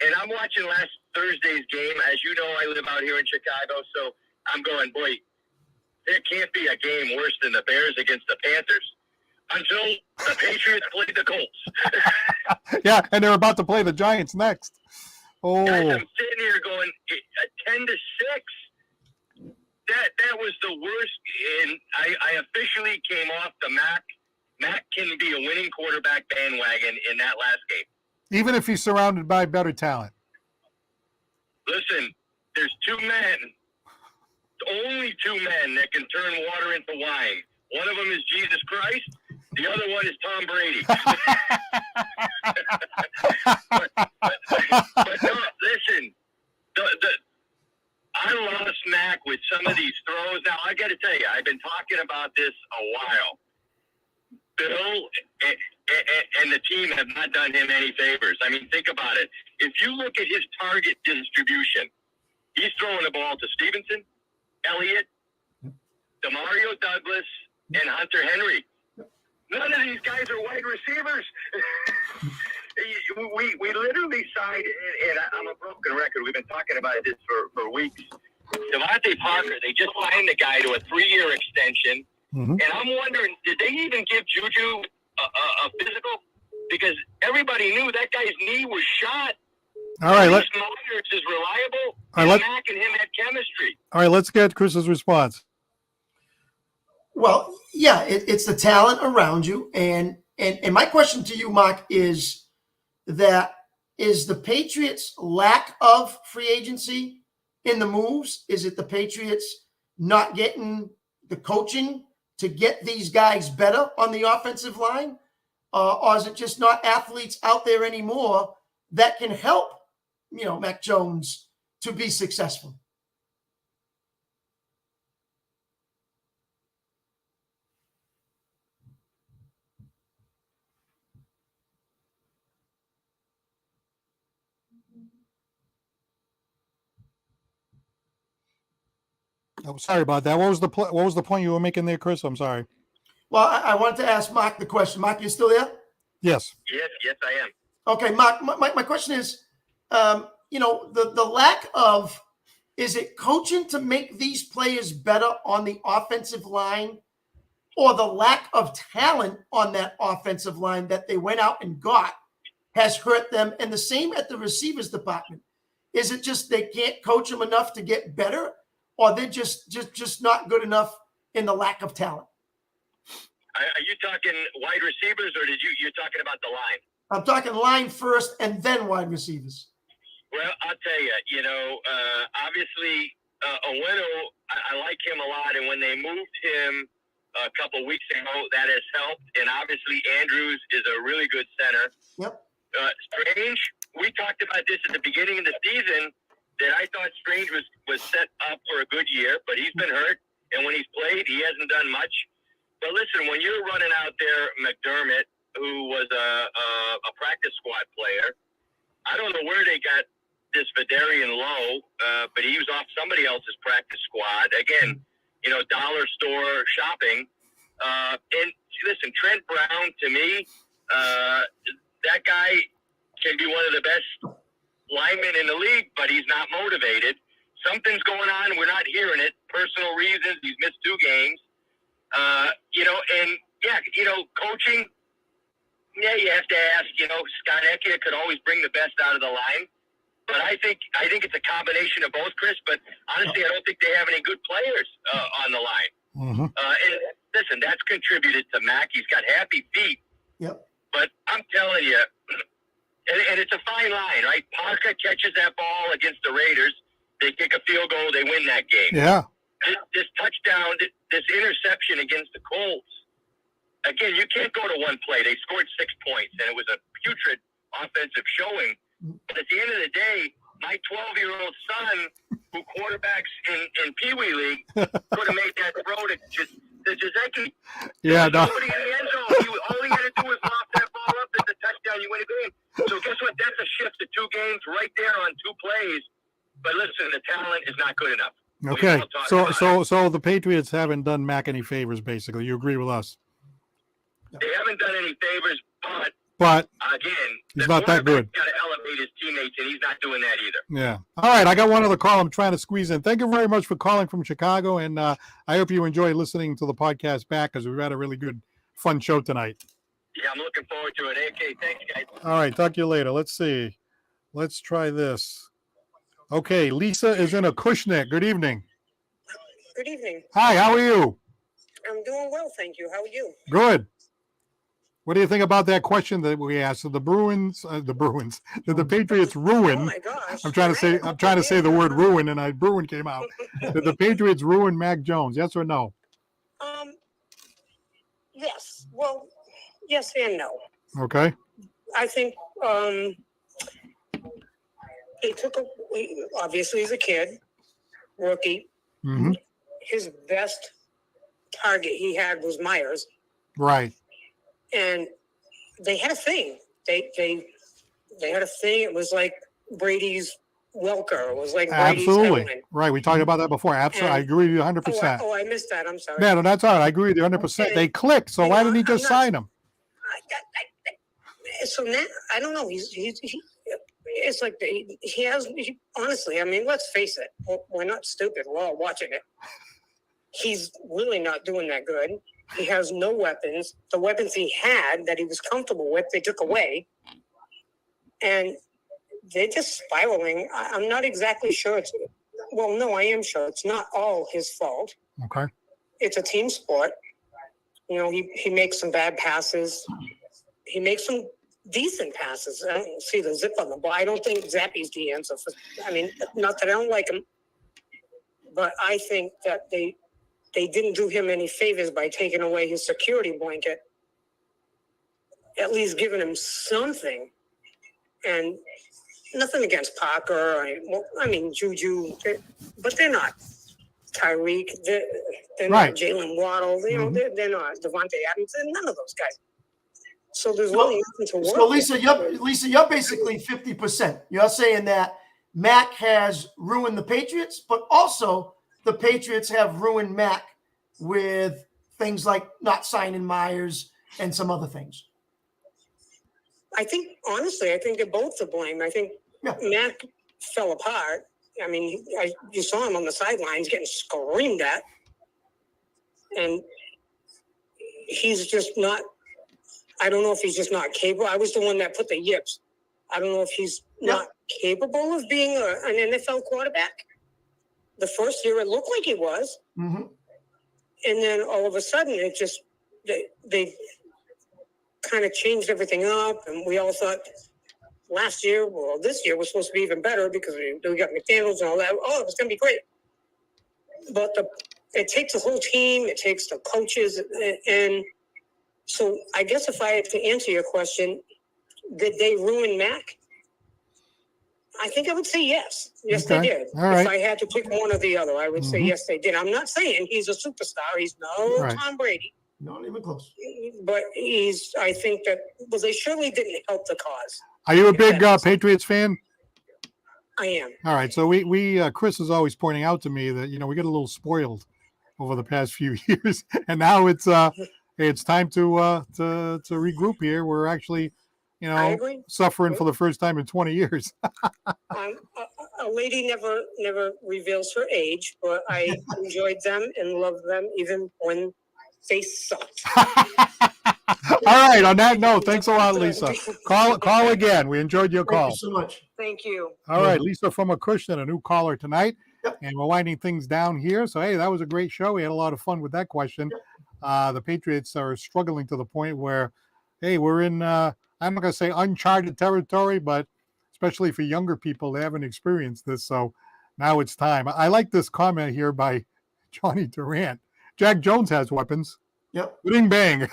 And I'm watching last Thursday's game. As you know, I live out here in Chicago, so I'm going, boy, there can't be a game worse than the Bears against the Panthers until the Patriots played the Colts. Yeah, and they're about to play the Giants next. Oh, Guys, I'm sitting here going 10-6. That was the worst, and I officially came off the Mac. Mac can be a winning quarterback bandwagon in that last game. even if he's surrounded by better talent. Listen, there's only two men that can turn water into wine. One of them is Jesus Christ. The other one is Tom Brady. but no, listen, I lost Mac with some of these throws. Now, I got to tell you, I've been talking about this a while. Bill and the team have not done him any favors. I mean, think about it. If you look at his target distribution, he's throwing the ball to Stevenson, Elliott, Demario Douglas, and Hunter Henry. None of these guys are wide receivers. we literally signed, and I'm a broken record. We've been talking about this for weeks. Devontae Parker, they just signed the guy to a 3-year extension. Mm-hmm. And I'm wondering, did they even give Juju a physical? Because everybody knew that guy's knee was shot. All right, Myers is reliable. All right, Mac and him had chemistry. all right, let's get Chris's response. Well, yeah, it's the talent around you. And my question to you, Mark, is that is the Patriots' lack of free agency in the moves? Is it the Patriots not getting the coaching to get these guys better on the offensive line? Or is it just not athletes out there anymore that can help, Mac Jones to be successful? Oh, sorry about that. What was the point you were making there, Chris? I'm sorry. Well, I wanted to ask Mark the question. Mark, you still there? Yes. Yes, I am. Okay, Mark, my question is, the lack of, is it coaching to make these players better on the offensive line, or the lack of talent on that offensive line that they went out and got has hurt them? And the same at the receivers department. Is it just they can't coach them enough to get better, or they're just not good enough in the lack of talent? Are you talking wide receivers, or you're talking about the line? I'm talking line first and then wide receivers. Well, I'll tell you, obviously, Oweno, I like him a lot. And when they moved him a couple weeks ago, that has helped. And obviously, Andrews is a really good center. Yep. Strange, we talked about this at the beginning of the season, that I thought Strange was set up for a good year, but he's been hurt. And when he's played, he hasn't done much. But listen, when you're running out there, McDermott, who was a practice squad player, I don't know where they got this Vidarian Lowe, but he was off somebody else's practice squad. Again, dollar store shopping. And listen, Trent Brown, to me, that guy can be one of the best linemen in the league, but he's not motivated. Something's going on. We're not hearing it. Personal reasons. He's missed 2 games. Coaching. Yeah, you have to ask. Scott Ekia could always bring the best out of the line, but I think it's a combination of both, Chris. But honestly, I don't think they have any good players on the line. Mm-hmm. And listen, that's contributed to Mac. He's got happy feet. Yep. But I'm telling you, and it's a fine line, right? Parker catches that ball against the Raiders. They kick a field goal. They win that game. Yeah. This touchdown, this interception against the Colts. Again, you can't go to one play. They scored 6 points, and it was a putrid offensive showing. But at the end of the day, my 12-year-old son, who quarterbacks in Pee Wee League, could have made that throw to Giuseppe. Yeah. No. Nobody in the end zone. All he had to do was loft that ball up at the touchdown. You win a game. So guess what? That's a shift to 2 games right there on 2 plays. But listen, the talent is not good enough. Okay. all talk about So the Patriots haven't done Mac any favors, basically. You agree with us? They haven't done any favors, But again, he's the not that good. Got to elevate his teammates, and he's not doing that either. Yeah. All right. I got one other call I'm trying to squeeze in. Thank you very much for calling from Chicago. And I hope you enjoy listening to the podcast back because we've had a really good, fun show tonight. Yeah, I'm looking forward to it. Okay, thanks, guys. All right. Talk to you later. Let's see. Let's try this. Okay. Lisa is in Acushnet. Good evening. Good evening. Hi. How are you? I'm doing well, thank you. How are you? Good. What do you think about that question that we asked? So the Bruins, did the Patriots ruin? Oh my gosh! I'm trying to say the word ruin, and Bruin came out. Did the Patriots ruin Mac Jones? Yes or no? Yes. Well, yes and no. Okay. I think he took obviously he's a kid, rookie. Mm-hmm. His best target he had was Myers. Right. And they had a thing. They had a thing. It was like Brady's Welker. It was like Brady's absolutely Evelyn. right. We talked about that before. Absolutely, I agree with you 100%. Oh, I missed that. I'm sorry. Yeah, no, that's all right. I agree with you 100%. Okay. They clicked. So why didn't he just sign him? So now I don't know. He's it's like he has. Honestly, I mean, let's face it. We're not stupid. We're all watching it. He's really not doing that good. He has no weapons. The weapons he had that he was comfortable with, they took away. And they're just spiraling. I'm not exactly sure I am sure it's not all his fault. Okay. It's a team sport. You know, he makes some bad passes. He makes some decent passes. I don't see the zip on the ball. I don't think Zappy's the answer. Not that I don't like him, but I think that they didn't do him any favors by taking away his security blanket, at least giving him something. And nothing against Parker. Juju, but they're not Tyreek. They're right. not Jalen Waddle. You know, they're not Devontae Adams. They're none of those guys. So there's really nothing to work. So Lisa, you're basically 50%. You're saying that Mac has ruined the Patriots, but also the Patriots have ruined Mac with things like not signing Myers and some other things. I think, honestly, they're both to blame. I think Mac fell apart. I mean, you saw him on the sidelines getting screamed at. And he's just not, I don't know if he's just not capable. I was the one that put the yips. I don't know if he's not capable of being an NFL quarterback. The first year it looked like he was. Mm-hmm. And then all of a sudden it just, they kind of changed everything up. And we all thought this year was supposed to be even better because we got McDaniels and all that. Oh, it was going to be great. But it takes the whole team. It takes the coaches. And so I guess if I had to answer your question, did they ruin Mac? I think I would say yes. Yes, Okay. they did. All right. If I had to pick one or the other, I would say yes, they did. I'm not saying he's a superstar. He's no Tom Brady. Not even close. But I think that, they surely didn't help the cause. Are you a big Patriots fan? I am. All right. So we Chris is always pointing out to me that, we get a little spoiled over the past few years. And now it's time to regroup here. We're actually, suffering for the first time in 20 years. A lady never reveals her age, but I enjoyed them and loved them even when they sucked. All right. On that note, thanks a lot, Lisa. Call again. We enjoyed your call. Thank you so much. Thank you. All right, Lisa from Acushnet, a new caller tonight. Yep. And we're winding things down here. So, hey, that was a great show. We had a lot of fun with that question. Yep. The Patriots are struggling to the point where, hey, we're in, I'm not going to say uncharted territory, but especially for younger people, they haven't experienced this. So now it's time. I like this comment here by Johnny Durant. Jack Jones has weapons. Yep. Bing, bang.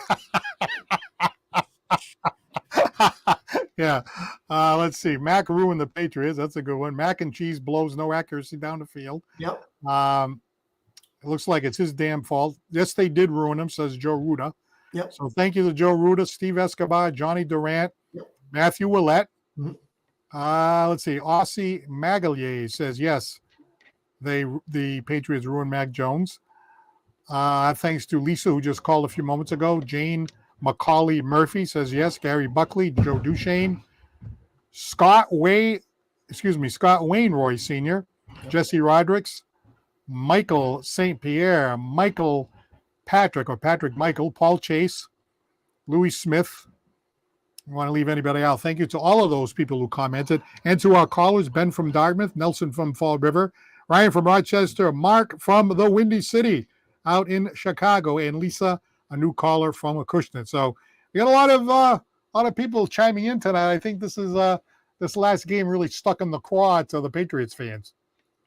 Yeah. Let's see. Mac ruined the Patriots. That's a good one. Mac and cheese blows no accuracy down the field. Yep. It looks like it's his damn fault. Yes, they did ruin him, says Joe Ruda. Yep. So thank you to Joe Ruda, Steve Escobar, Johnny Durant, Matthew Willette. Mm-hmm. Let's see. Aussie Magalier says yes. the Patriots ruined Mac Jones. Thanks to Lisa, who just called a few moments ago. Jane McCauley Murphy says yes. Gary Buckley, Joe Duchesne, Scott Wainroy Sr., Jesse Rodericks, Michael St. Pierre, Michael Patrick Michael, Paul Chase, Louis Smith. I want to leave anybody out. Thank you to all of those people who commented, and to our callers: Ben from Dartmouth, Nelson from Fall River, Ryan from Rochester, Mark from the Windy City out in Chicago, and Lisa, a new caller from Acushnet. So we got a lot of people chiming in tonight. I think this last game really stuck in the craw to the Patriots fans.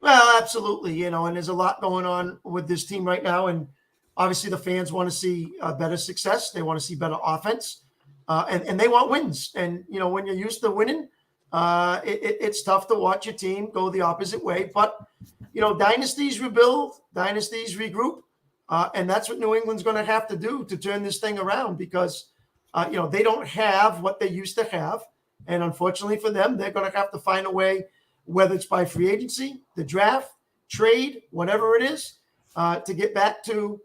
Well, absolutely. And there's a lot going on with this team right now. And obviously the fans want to see better success. They want to see better offense. And they want wins. And, when you're used to winning, it's tough to watch your team go the opposite way. But, dynasties rebuild, dynasties regroup. And that's what New England's going to have to do to turn this thing around because, they don't have what they used to have. And unfortunately for them, they're going to have to find a way, whether it's by free agency, the draft, trade, whatever it is, to get back to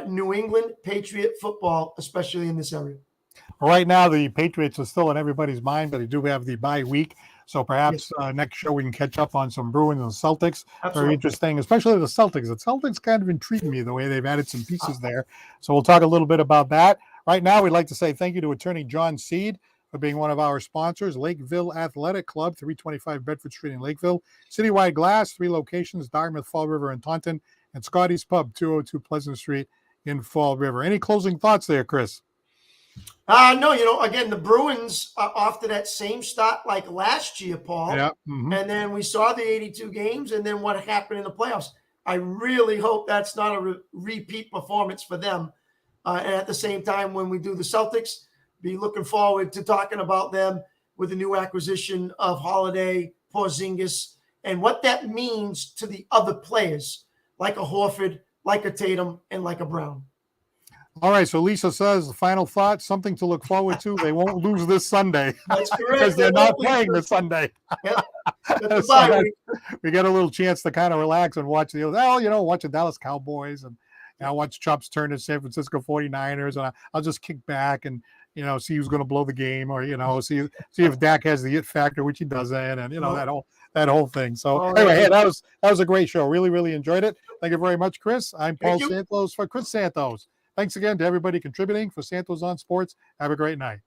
New England Patriot football, especially in this area. Right now, the Patriots are still in everybody's mind, but they do have the bye week. So perhaps next show we can catch up on some Bruins and Celtics. Absolutely. Very interesting, especially the Celtics. The Celtics kind of intrigue me the way they've added some pieces there. So we'll talk a little bit about that. Right now, we'd like to say thank you to Attorney John Seed for being one of our sponsors. Lakeville Athletic Club, 325 Bedford Street in Lakeville. Citywide Glass, 3 locations, Dartmouth, Fall River, and Taunton. And Scotty's Pub, 202 Pleasant Street in Fall River. Any closing thoughts there, Chris? No, again, the Bruins are off to that same start like last year, Paul. Yeah. Mm-hmm. And then we saw the 82 games and then what happened in the playoffs. I really hope that's not a repeat performance for them. And at the same time, when we do the Celtics, be looking forward to talking about them with the new acquisition of Holiday, Porzingis, and what that means to the other players, like a Horford, like a Tatum, and like a Brown. All right, so Lisa says, the final thought, something to look forward to. They won't lose this Sunday. That's correct. Because they're not playing this Sunday. Yep. So we get a little chance to kind of relax and watch watch the Dallas Cowboys and watch Chops turn to San Francisco 49ers. And I'll just kick back and, see who's going to blow the game or, see if Dak has the it factor, which he doesn't. And, that whole thing. So anyway, that was a great show. Really, really enjoyed it. Thank you very much, Chris. I'm Paul Santos for Chris Santos. Thanks again to everybody contributing for Santos on Sports. Have a great night.